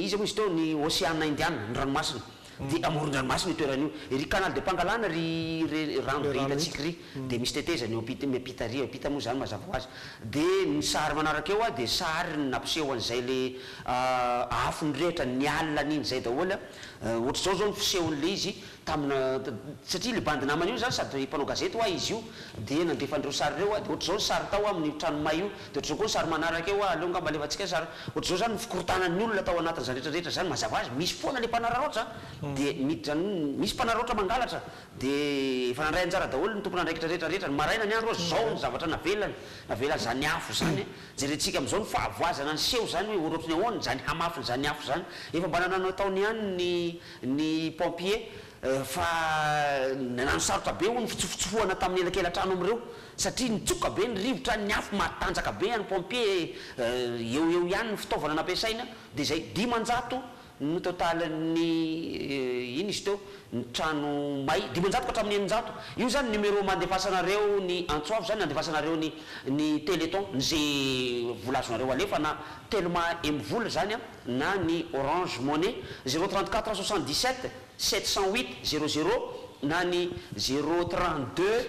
izy moa izy teo ny Océan Indiana ny ranomasina dia amoron-dranomasina io toerana io ry canal de Pangalana ry rano be hitatsika ry dia misy tetezany eo miampita ry apita moa zany mazava ho azy dia ny sary manaraka eo a dia sary nampiseho an'izay le afony rehetra ny alina n'iny zay daholo ohatr'izao zao ny fisehon'le izy tamina satria le bandy namana io zany sady mpanao gazety hoa izy io dia nandefandreo sary reo a dia ohatr'izao ny sary tao amin'ny tranomay io dia ohatr'izao koa ny sary manaraka eo a aleo ngamba alevantsika sary ohatr'izao zany fikorotanan'ny olona tao anatin'izany rehetrarehetra zany mazava azy misy foana le mpanararoatra dia miditra misy mpanararoatra mangalatra dia efa nandray anjara daholo ny tompona andraikitra rehetrarehetra ny maraina ny andro zao ny zavatra navelany zany afo zany jerentsika am'izao ny fahavoazana ny seho zany hoe ohatrany ahoany zany hamafiny zany afo zany efa mba nanao taony ihany ny pompier fa nano sarotra be ho ny fitsofotsofoana tamin'ny elakelatrano am'ireo satria nitsoka be ny rivotra ny afo matanjaka be any pompier eo ihany ny fitaovana nampiasaina dia zay 10 no totalin'ny iny izy teo ny trano may 10 ka hatramin'ny 900 io zany numéro mandefasanareo ny antsoavo zany andefasanareo ny téléthon nizay volazonareo alefa na tellement mivola zany a na ny Orange Money 034 77 708 00 na ny 032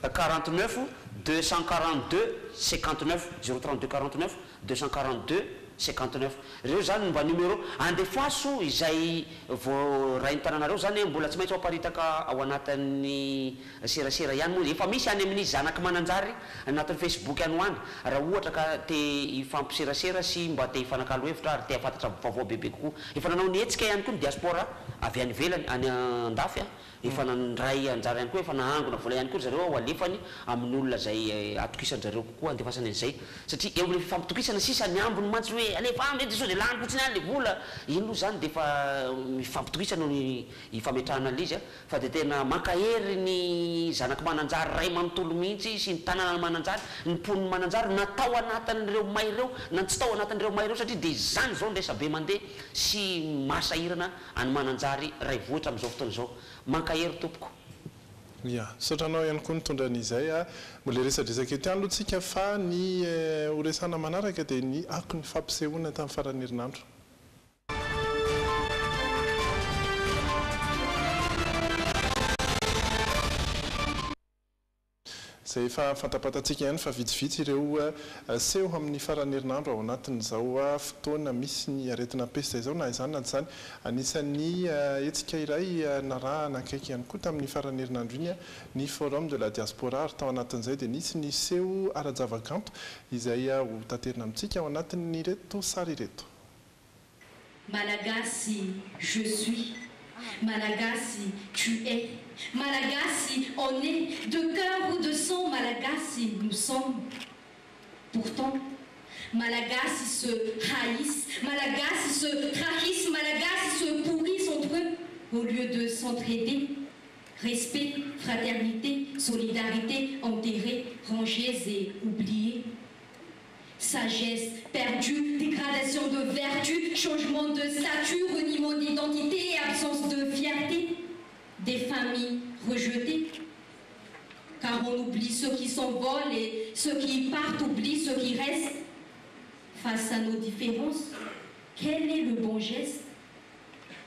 49 242 59 032 49 242 59 reo zany mba numéro andefaso izay vo rainy tananareo zany mbola tsy maintsy amparitaka ao anatin'ny serasera ihany moa efa misy any amin'ny zanaky mananjary anatin'ny Facebook any hoany raha ohatra ka te ifampiserasera sy mba te hifanakalo hevitra ary te afantatra vaovao bebe kokoa efa nanao ny hetsika ihany koa ny diaspora avy any ivelany any andafy efa nandray anjara ihany koa efa nahangona vola ihany koa zareo ao alefany amin'ny olona zay atokisan'zareo kokoa andefasany an'izay satria eo le fampitokisana sisa ny ambony mantsy hoe alefa mety sao de lany fotsiny any le vola iny aloha zany de efa mifampitokisana ny ifametrahana an'le izy a fa de tena makahery ny zanaky mananjary ray manontolo mihitsy sy ny tanàna mananjary ny poniny mananjary natao anatin'ireo may reo na tsy tao anatin'ireo may reo satria de zany zao ndresa be mandeha sy masahirana any mananjary ray vohatra am'izao fotoana zao mankahery tompoko
ya sotranao ihany koa nitondran'izay a mbola resadresaka ety any aloha tsika fa ny horesana manaraka dia ny ako ny fampisehoana tamin'ny farany herinandro zay efa fantapatantsika ihany fa vitsivitsy ireo seho amin'ny farany herinandro ao anatin'izao fotoana misy ny aretina peste zao na izany na tsy zany anisan'ny etsika iray na raha nakaiky ihany koa tamin'ny farany herinandro iny ny forum de la diaspora ary tao anatin'izay dia nisy ny seho ara-javakanto izay ho tanterina amintsika ao anatin'ny reto sary reto
Malagasy, je suis. Malagasy, tu es. Malagasy, on est. De cœur ou de sang, Malagasy, nous sommes. Pourtant, Malagasy se haïssent, Malagasy se trahissent, Malagasy se pourrissent entre eux au lieu de s'entraider. Respect, fraternité, solidarité, enterrés, rangés et oubliés. Sagesse perdue, dégradation de vertu, changement de statut, reniement d'identité et absence de fierté. Des familles rejetées. Car on oublie ceux qui s'envolent et ceux qui partent oublient ceux qui restent. Face à nos différences, quel est le bon geste?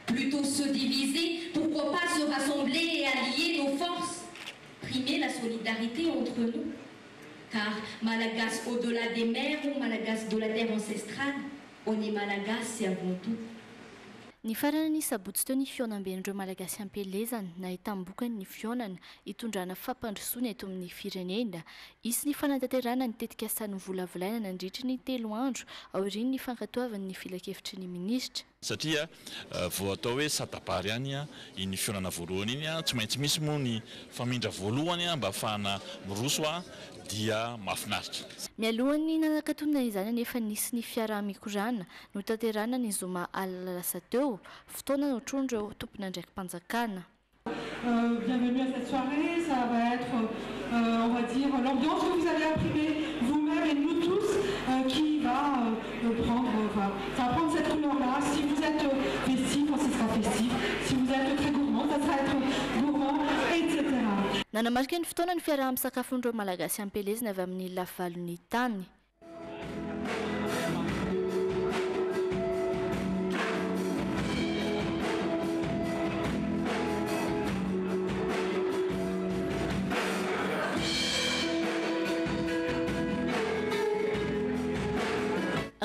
Plutôt se diviser, pourquoi pas se rassembler et allier nos forces? Primer la solidarité entre nous. Car Malagasy au-delà des mers ou Malagasy de la terre ancestrale, on est Malagasy avant tout.
Ny farana ny sabotsy teo ny fionamben'ireo malagasy ampelezana na hitambokany ny fionana hitondrana fampandrosoana eto amin'ny firenena. Isy ny fanatanterana ny tetika asany volavolaina nandritra ny 3 andro aorian'ny fankatoavan'ny filakevitry ny minisitra.
Satria vao atao hoe satapary ihany iny fionana voalohany iny tsy maintsy misy moa ny famindra voalohany mba afahana miroso dia mahafinaritra.
Mialohany nanakatonana izany nefa nisy ny fiara mikorana no tanterana ny zoma alalasa teo fotoana no trondro tompona ndraikim-panjakana.
Bienvenue à cette soirée, ça va être, on va dire, l'ambiance que vous avez imprimée vous-même et nous tous qui va prendre cette couleur-là. Si vous êtes festif, ce sera festif. Si vous êtes très gourmand, ça sera être gourmand, etc.
Nanamarika ny fotoana ny fiaraha-misakafon'ireo malagasy ampelezina avy amin'ny lavalony tany.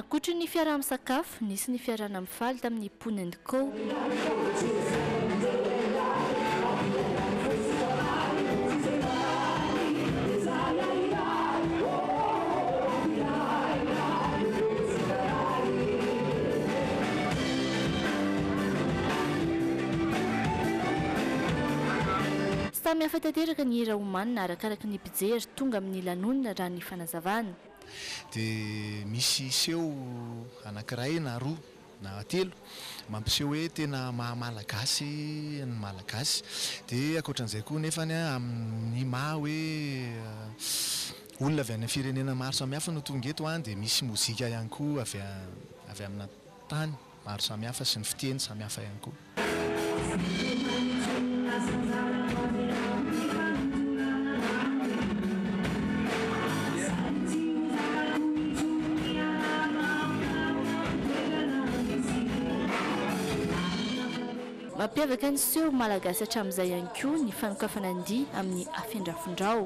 Akoatra ny fiaraha-misakafo, nisy ny fiarahana mifaly tamin'ny Pony and Co. Samy hafa tanteraka ny hira omanina arakaraka ny mpijery tonga amin'ny lanonana raha ny fanazavana.
Dia misy seho anankiray na roa na telo mampiseho hoe tena mahamalagasy ny malagasy. Dia ankoatran'izay koa nefany amin'ny maha hoe olona avy any firenena maro samihafa no tonga eto dia misy mozika ihany koa avy amina tany maro samihafa sy ny fiteny samihafa ihany koa.
Mampiavaka ny seho malagasy hatramin'izay ihany koa ny fanokafana andihy amin'ny afindrafindrao.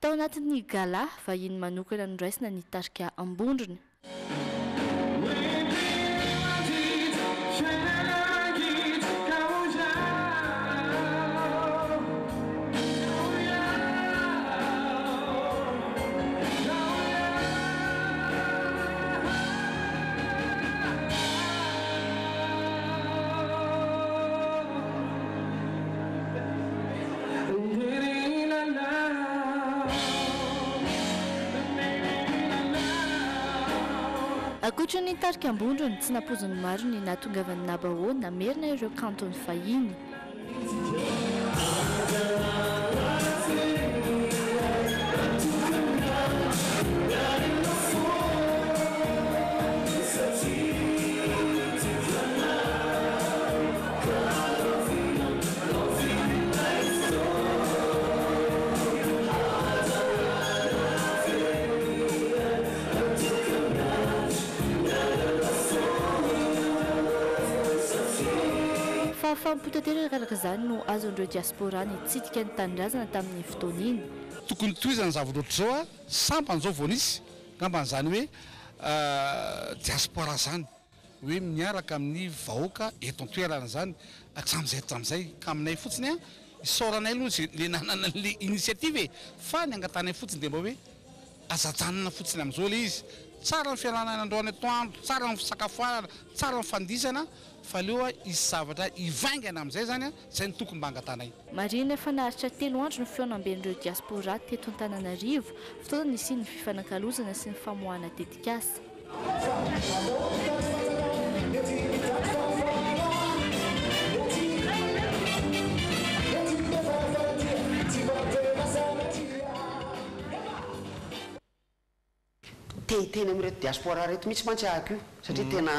Tao anatin'ny gala vahiny manokana nondraisina ny tarika ambondrona. Akoatra ny tarika ambondrony tsy nampozony maro ny nahatongavan'ny Nabao namerina ireo kantony fahiny. Fampotateraka araka izany no azon'ireo diaspora ny tsidika ny tanindrazana tamin'ny fotoana iny.
Tokony tohizany zavatra zao sampan'izao voanisy ngamban'izany hoe diaspora zany hoe miaraka amin'ny vahoaka eto an-toerana zany hatramin'izay ka aminay fotsiny isaoranay aloha le nanana le initiative fa ny angatanay fotsiny dia mba hoe azajanona fotsiny amin'izao le izy tsara ny fialanana androany atoandro, tsara ny fisakafoanana, tsara ny fandisana fa aleoa isy zavatra ivaingana amin'izay zany izay ny tokony mba angatanay.
Marina efa naharitra 3 andro no fioanamben'ireo diaspora teto Antananarivo fotoana nisy ny fifanankalozana sy ny famoahana tetikasa.
Tena amin'ireto diaspora reto mitsy mantsy ahako io satria tena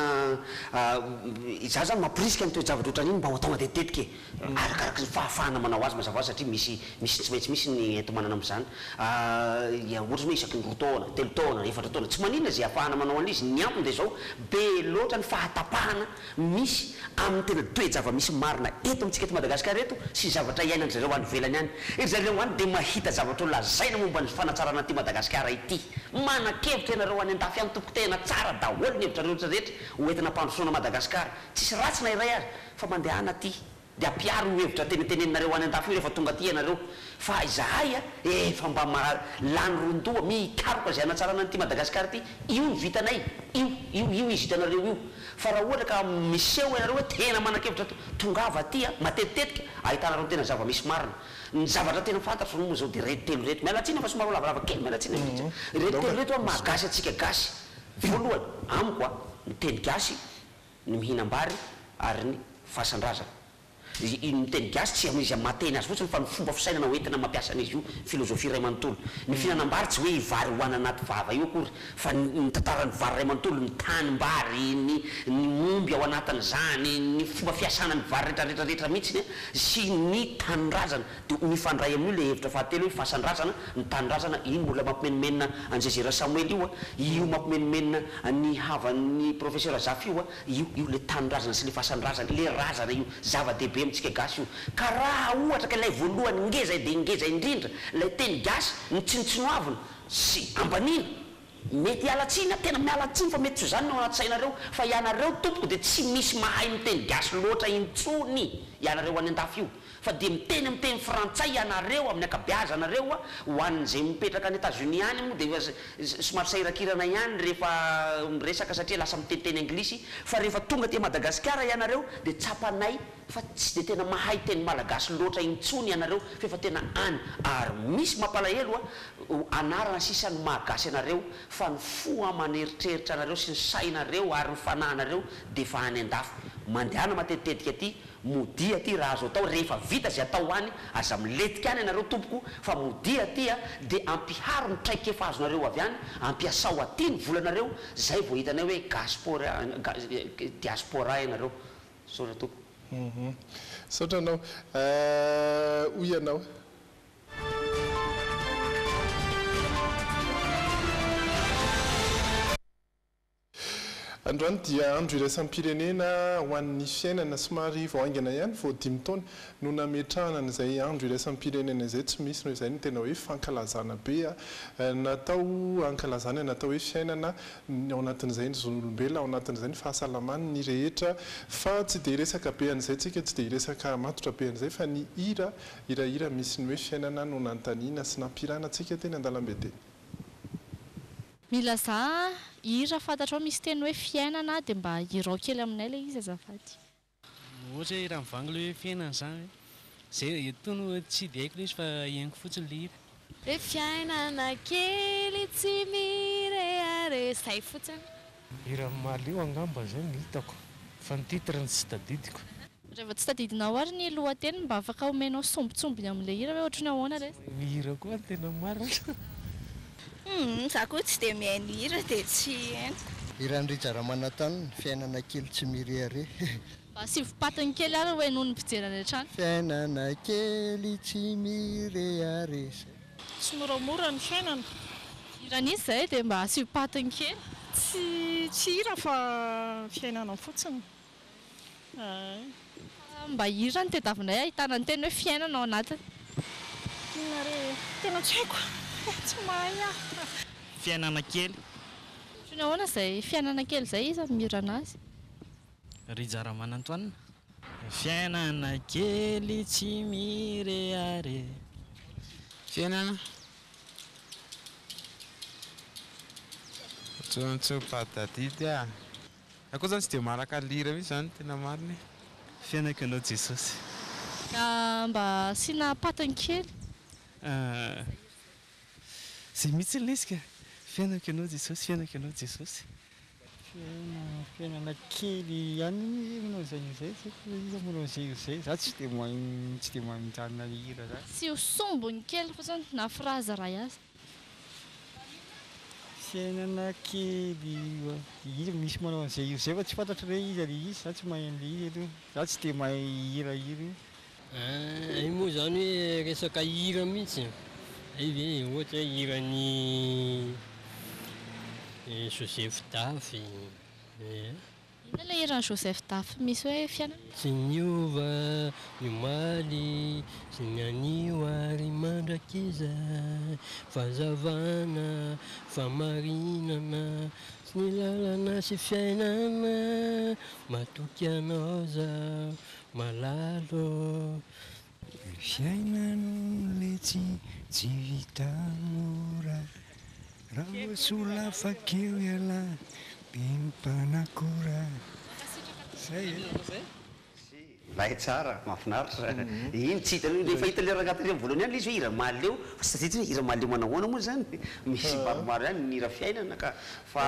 izaho zany mampirisika ny toe-javatra ohatran'iny mba ho tonga tetetika arakaraka ny fahafahana manao azy mazava satria misy tsy maintsy misy ny ento manana amin'izany ohatra hoe isaky ny 2 taona 3 taona 4 taona tsy maninona zay ahafahana manao an'izy ny antony dia zao be loatra ny fahatapahana misy amin'ny tena toe-java misy marina eto amintsika eto Madagasikara eto sy zavatra iainany zareo any velany any zareo any dia mahita zavatra lazaina momba ny fanatsarana ty Madagasikara ity mana-kevitra ianareo any an-dafy any tompoko tena tsara daholo ny hevitra rehetra rehetra hoentina mpandrosoana Madagasikara tsisy ratsy na iray azy fa mandehana aty dia ampiaro ny hevitra tenetenenareo any an-dafy io rehefa tonga aty ianareo fa izahay efa mba lany rondoa mikaroka zay anatsarana nyty Madagasikara ity io ny vitanay io izy hitanareo io fa raha ohatra ka miseho ianareo hoe tena mana-kevitra tongava aty matetitetika ahitanareo tena zava-misy marina ny zavatra tena fantatro moa zao dia retitelo reto mialatsina fa somaro lavalava kely mialatsina retitelo reto mahagasy atsika gasy voalohany amiko ny teny gasy ny mihinam-bary ary ny fahasan-drazana miteny gasy tsy izy mateny azy fotsiny fa ny fomba fisainana hoentina mampiasana izy io filozofia ray manontolo ny fihinanam-bary tsy hoe vary hoana anaty vava io akory fa ny tantarany vary ray manontolo ny tany-bary ny momby ao anatin'izany ny fomba fiasana ny vary rehetrarehetrarehetra mihitsiny sy ny tanindrazana dia mifandray amin'io le hevitra fahatelo hoe fahasandrasana ny tanindrazana iny mbola mampimenimena anjezera samoely io a io mampimenimena ny havan'ny professeur Zafy io a io le tanindrazana sy le fahasandrasana le razana io zava-dehibe amitsika gasy io ka raha ohatra ka ilay voalohany ngeza dia ngeza indrindra lay teny gasy ny tsinitsinoavina sy ambanina mety hialatsiny tena mialatsiny fa mety tsy zany no anaty sainareo fa ianareo tompoko dia tsy misy mahay miteny gasy loatra intsony ianareo any an-dafy io fa dia miteny frantsay ianareo amin'ny akabeaza anareo a ho an'izay mipetraka any États-Unis any moa dia somary sairakirana ihany rehefa miresaka satria lasa miteniteny anglisy fa rehefa tonga ty Madagasikara ianareo dia tsapanay fa tsy dia tena mahay teny malagasy loatra intsony ianareo fa efa tena any ary misy mampalahelo a anarana sisany mahagasy anareo fa ny foa maneritreritra anareo sy ny sainareo ary ny fanahinareo dia fa any an-dafy mandehana matetitetika aty modia aty raha azo atao rehefa vita zay atao any aza miletika any ianareo tompoko fa modia aty a dia ampiharo ny traikefa azonareo avy any ampiasao aty ny volanareo zay vao hitanay hoe diaspora ianareo sora tompoko
saotra anao hoy ianao androany dia andro iraisam-pirenena ho an'ny fiainana somary voaingana ihany vao 5 taona no nametrahana an'izay andro iraisam-pirenena izay tsy misy no izay no tena hoe fankalazana be natao ankalazana natao hoe fiainana ao anatin'izay ny zon'olombelona ao anatin'izay ny fahasalamany ny rehetra fa tsy dia iresaka be an'izay tsika tsy dia iresaka matotra be an'izay fa ny hira misy ny hoe fiainana no nantaniana sy nampirana tsika teny an-dalambe teny
milaza hira fantatrao misy teny hoe fiainana dia mba hirao kely aminay ilay izy azafady
ohatra hoe raha mivangy le hoe fiainana zany zay etono tsy dia haiko le izy fa iaingo fotsiny le hira
hoe fiainana kely tsy mireare zay fotsiny
hira malio angamba zay ny hitako fa ny titrany tsy tadidiko
rehefa tsy tadidinao ary ny lohateny mba afaka omenao sombitsombiny amin'ilay hira hoe ohatrany ahoana re
hira koa ny tena marina
za koa tsy dia mihaino hira dia tsy
hirandry jaramanatany fiainana kely tsy mireare
mba sivopatiny kely ary hoe noho ny mpijerana rehetrany
fiainana kely tsy mireare
tsy moramora ny fiainana
hiran'izy zay dia mba sivopatiny kely
tsy hira fa fiainana fotsiny
mba hira ny tediavinay ahitana ny teny hoe fiainana ao anatiny
inare tena tsy haiko tsy mahay
fiainana kely
trony ahoana zay fiainana kely zay izy mirana azy
ry jaramanantoanina fiainana kely tsy mireare
fiainana tsopatadidy a akoa zany tsy dia maraka lira mihitsy zany tena mariny
fiainako anao jesosy
mba sina patiny kely
zay mihitsy lesika fiainako ianao jesosy fiainako ianao jesosy
fiainana kely ihany manao zay manao zay za tsy dia mahay mijanona hira za
sy ho sombony kely fotsiny na fraza ray azy
fiainana kely izy misy manao an'izay zay fa tsy fantatra re izy ale izy za tsy mahay an'le izy aloha za tsy dia mahay hirahira
io moa zany hoe resaka hira mihitsy ive ohatra hoe hirany Joseph Dafy
ina ilay hirany Joseph Dafy misy hoe fiainana
tsy niova niomaly sy mianio ary mandrakiza fahazavana famarinana sy ny lalana sy fiainana matoky anao za malalo
fiainano le tsy vitamora raha sola fakeo iala bimpanakora zay
lahy tsara mahafinaritra iny tsy hitany rehefa hita le raha agnatin'ireny voalohany ihany le izy hoe hira maleo fa tsy tadiditra hoe hira maleo manahoana moa zany misy maromaro ihany ny hira fiainana ka fa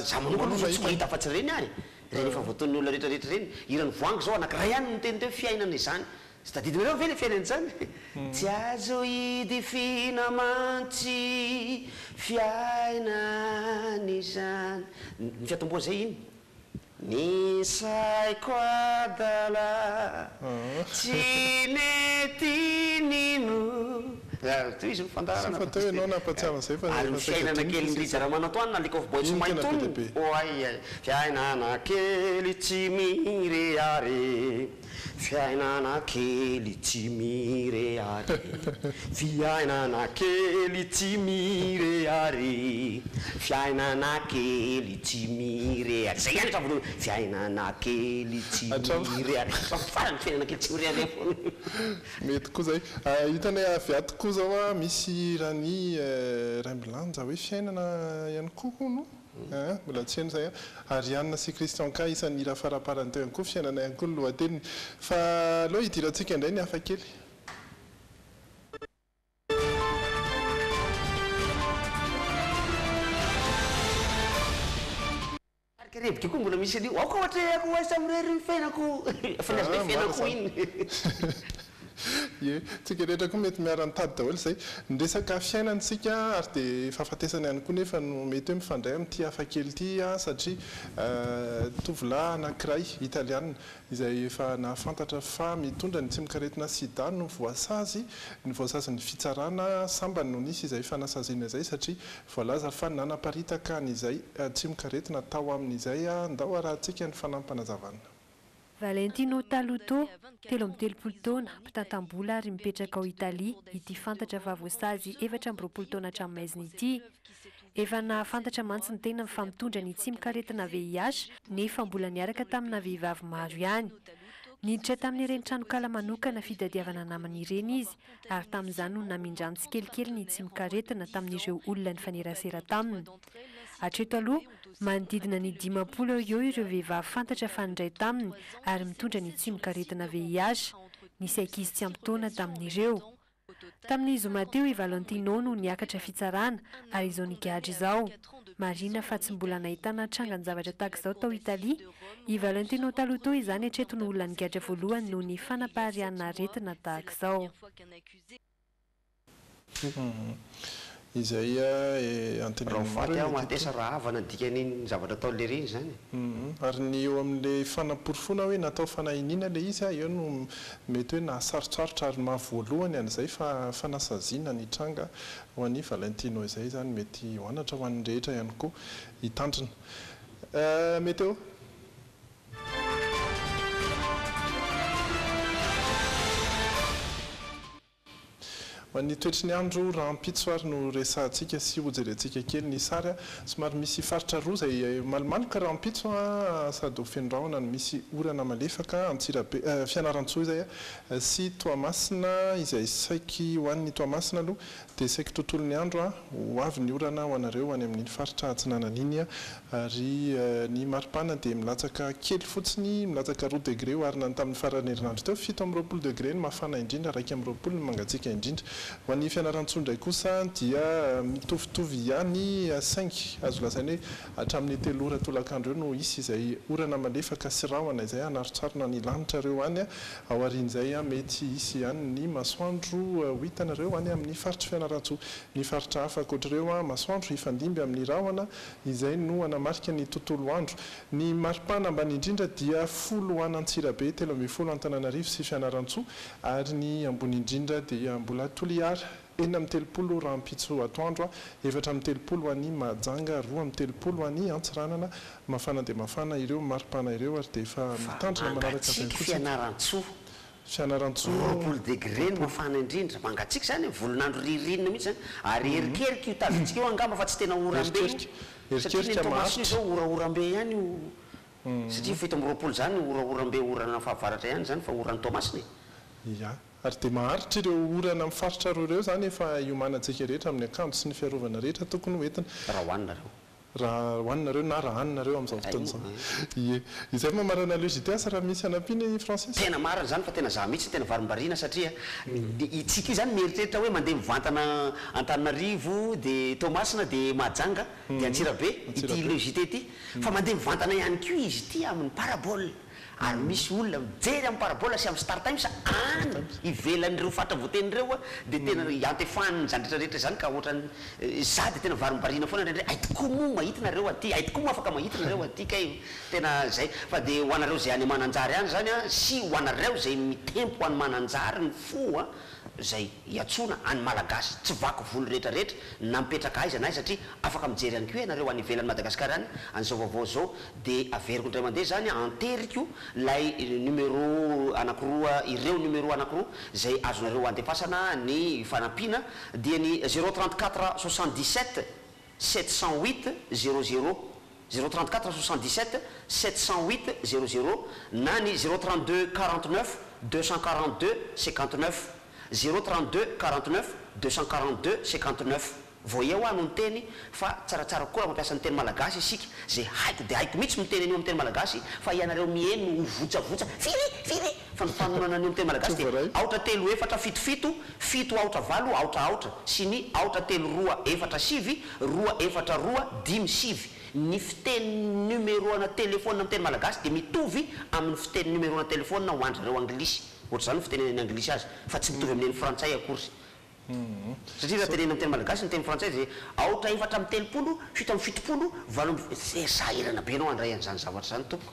za manokana aloha tsy mahita afa-tsy reny any reny efa voaton'ny olona rehetrarehetra reny irany voangy zao anankiray ihany no teny teo fiainana izany sy tadidinareo ve le fiainana izany tsy azo idifina mantsy fiainana izany ny fiatomboa zay iny ny saiko adala tsy mety nino to izy mifandarana
fa teo ianao nampatsiava zay fa
ary ny fiainana kely ndriza ramanatoany na leko boy tsy maitony oay fiainana kely tsy mireary fiainana kely tsy mireary fiainana kely tsy mireary fiainana kely tsy mireary zay ihany travo fiainana kely tsy mireary farany fiainana kely tsy mireary
mety koa zay hitanay avy ato koa zao a misy rany rambilanja hoe fiainana ihany koa hono mbola tsy heno zay Arianna sy Christian ka isan'ny hira faraparany teo ihany koa fiainana ihany koa ny lohateniny fa aloha hidirantsika indray ny hafa kely
arikarebika koa mbola misy an'io aoko ohatra ako oasa mirery ny fiainako fa ny azy le fiainako iny
ye tsika rehetra koa mety miara-nitady daholo zay niresaka fiainantsika ary dia fahafatesana ihany koa nefa no mety hoe mifandray amin'ity hafa kely ity satria tovolahy anankiray italiana izay efa nahafantatra fa mitondra ny tsy mikaretina sida no voasazy ny fitsarana sambany no nisy izay fanasazina izay satria voalaza fa nanaparitaka an'izay tsy mikaretina tao amin'izay ndao arahantsika ny fanampanazavana
Valentino Taluto, 13 taona, mpitantam-bola ary mipetraka ao Italia, ity fantatra fa voasazy 14 taona hatramin'ny maizina ity. Efa nahafantatra mantsy ny tena mifamitondra ny tsy mikaretina VIH, nefa mbola niaraka tamina vehivavy maro ihany. Niditra tamin'ireny tranokala manokana fitadiavana namany ireny izy, ary tamin'izany no namindran'ny tsikelikely ny tsy mikaretina tamin'ireo olona nifanerasera taminy. Hatreto aloha, manodidina ny 50 eo ireo vehivavy fantatra fa nindray taminy ary mitondra ny tsy mikaretina VIH, nisy ankizy tsy ampy taona tamin'ireo. Tamin'ny zoma teo i Valentino no niakatra fitsarana ary izao nigadra izao. Marina fa tsy mbola nahitana trangany zavatra tahaka izao tao Italia, i Valentino Taluto izany hatreto no olona nigadra voalohany noho ny fanapahariana aretina tahaka izao.
Izay
antenirafaty aho matesa raha avana dikany zavatra atao le reny zany
ary ny eo amin'le fanaporofona hoe natao fanahiniana le izy eo no mety hoe nahasarosarotra ary mahavoalohany an'izay fa fanasaziana ny tranga ho an'ny Valentino izay zany mety hoanatra ho an'ny rehetra ihany koa hitandrina mety eo ny toetry ny andro raha ampitsoary no resantsika sy hojerentsika kely ny sary somary misy faritra roa zay malomaloka raha ampitso sady ho fendrahona no misy orana malefaka Antsirabe Fianarantsoa izay sy Toamasina izay saiky ho an'ny Toamasina aloha dia saiky tontolon'ny andro ho avy ny orana ho anareo any amin'ny faritra Antsinananiny ary ny maripana dia milatsaka kely fotsiny milatsaka 2 degré oharina tamin'ny farany herinandro teo 7 degré ny mafana indrindra 2 ny mangatsika indrindra. Ho an'ny Fianarantsoa indray kosa dia mitovitovy ihany 5 azo lazaina hoe hatramin'ny 3 ora tolakandro eo no isy izay orana malefaka sy rahona izay anarotsarona ny lanitra reo any ao aorian'izay mety isy ihany ny masoandro ho hitanareo any amin'ny faritra Fianarantsoa. Ny faritra hafa ankoatr'ireo masoandro hifandimby amin'ny rahona izay no anamarika ny tontolo andro. Ny maripana ambany indrindra dia 10 any Antsirabe 13 Antananarivo sy Fianarantsoa ary ny ambony indrindra dia mbola Toliara 9 raha ampitso atoandro 4 any Mahajanga 2 any Antsiranana mafana dia mafana ireo maripana ireo ary dia efa mitandrina manaraka Fianarantsoa
20 degré no mafana indrindra mangatsika zany volonandro ririnina mihitsy zany ary erikerika io tazitsika eo angamba fa tsy tena orambe satria ny tomasina izao oraorambe ihany satria fito amby 20 zany oraorambe orana fahavaratra ihany zany fa oran'ny Tomasina
ia ary dia maharitra ireo orana amin'ny faritra roa ireo zany efa iomanantsika rehetra amin'ny akanjo sy ny fiarovana rehetra tokony hoentina
raha hoanina reo
raha hoaninareo na raha haninareo amin'izao fotoana zao ie izay mamarana logité asa raha misy anampiany Francis
tena marina zany fa tena za mihitsy tena varim-bariana satria itsika io zany mieritreritra hoe mandeha mivantana Antananarivo de Tomasina de Mahajanga de Antsirabe ity logité ty fa mandeha mivantana ihany koa izy ty amin'ny parabole ary misy olona mijery amin'ny parabole sy amin'ny star time sa any ivelan'ireo fatra voatenin'ireo de tena iantefaniny zany rehetrarehetra zany ka ohatrany za de tena varim-bariana foana ndraindray ay tokoa moa mahitinareo aty ay tokoa moa afaka mahitinareo aty kay tena zay fa de ho anareo zay any mananjary any zany sy ho anareo zay mitempo ho any mananjary ny fo zay iatsona any malagasy tsy vaky volo rehetrarehetra na mipetraka aiza na satria afaka mijery any koa ianareo any ivelan'ny Madagasikara any an'izao vaovao zao de averiko indray mandeha zany anteriko lay numéro anakiroa ireo numéro anakiroa zay azonareo andefasana ny fanampina dia ny 034 77 708 00 034 77 708 00 na ny 032 49 242 59 032 49 242 59 voyez ho ano ny teny fa tsaratsara koa raha mampiasa ny teny malagasy isika zay haiko de haiko mihitsy miteny an'io amin'ny teny malagasy fa ianareo mihaino votsavotra firy fa nifanonana an'io amin'ny teny malagasy de aotra telo efatra fito aotra valo aotra sy ny aotra telo roa efatra sivy roa efatra roa dimy sivy ny fiteny numéro ana telefôna amin'ny teny malagasy de mitovy amin'ny fiteny numéro ana telefôna ho andrareo anglisy ohatra zany fitenenany anglisy azy fa tsy mitovy amin'ny frantsay akory satria raha tenena amin'ny teny malagasy ny teny frantsay de aotra efatra amin'ny telopolo fito amin'ny fitopolo valo sahirana be anao andray an'izany zavatra zany tompo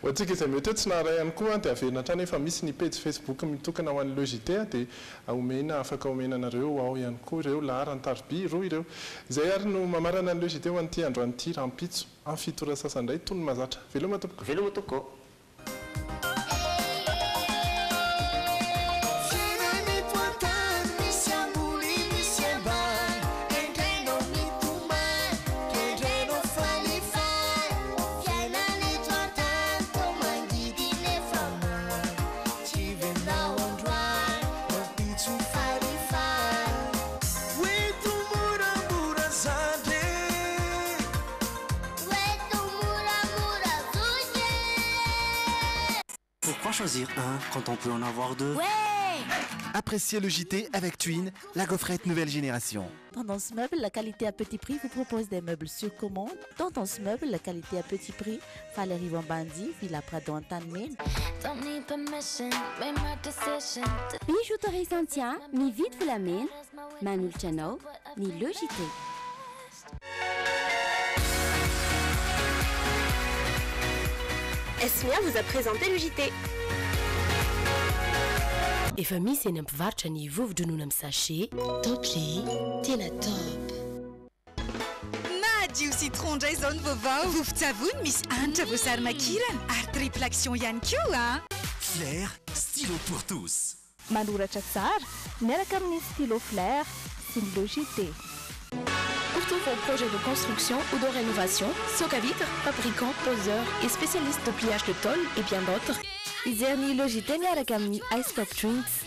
ho antsika izay mety hoe tsy naharay ihany koa dia averina hatrany efa misy ny page Facebook mitokana ho an'ny logité dia omena afaka omenanareo ao ihany koa ireo laharany taroby roa ireo izay ary no mamarana ny logité ho an'ity androanyity rampitso amin'ny fitora sasandray tony mazatra veloma tompoko
Choisir un quand on peut en avoir deux.
Ouais!
Appréciez le JT avec Twin, la gaufrette nouvelle génération.
Tendance Meuble, la qualité à petit prix, vous propose des meubles sur commande. Tendance Meuble, la qualité à petit prix, Valérie Wambandi, Villa Prado Antanmen.
Bijouterie Santia, ni vite vous l'amène, Manul Chano, ni le JT.
Esmia vous a présenté le JT.
Efa misy eny ampivarotra ny vovo-dronono amin'ny sachet top G tena top.
Madio citron ndray zao ny vaovao vovo-tsavony misy hanitra voasary makirana ary triple action ihany koa
Flair, stylo pour tous.
Manoratra tsara miaraka amin'ny stylo Flair sy ny logité.
Pour tous vos projets de construction ou de rénovation, Socavitre, fabricant, poseur et spécialiste de pliage de tôle et bien d'autres.
Izerny logité miaraka amin'ny Ice Pop Drinks.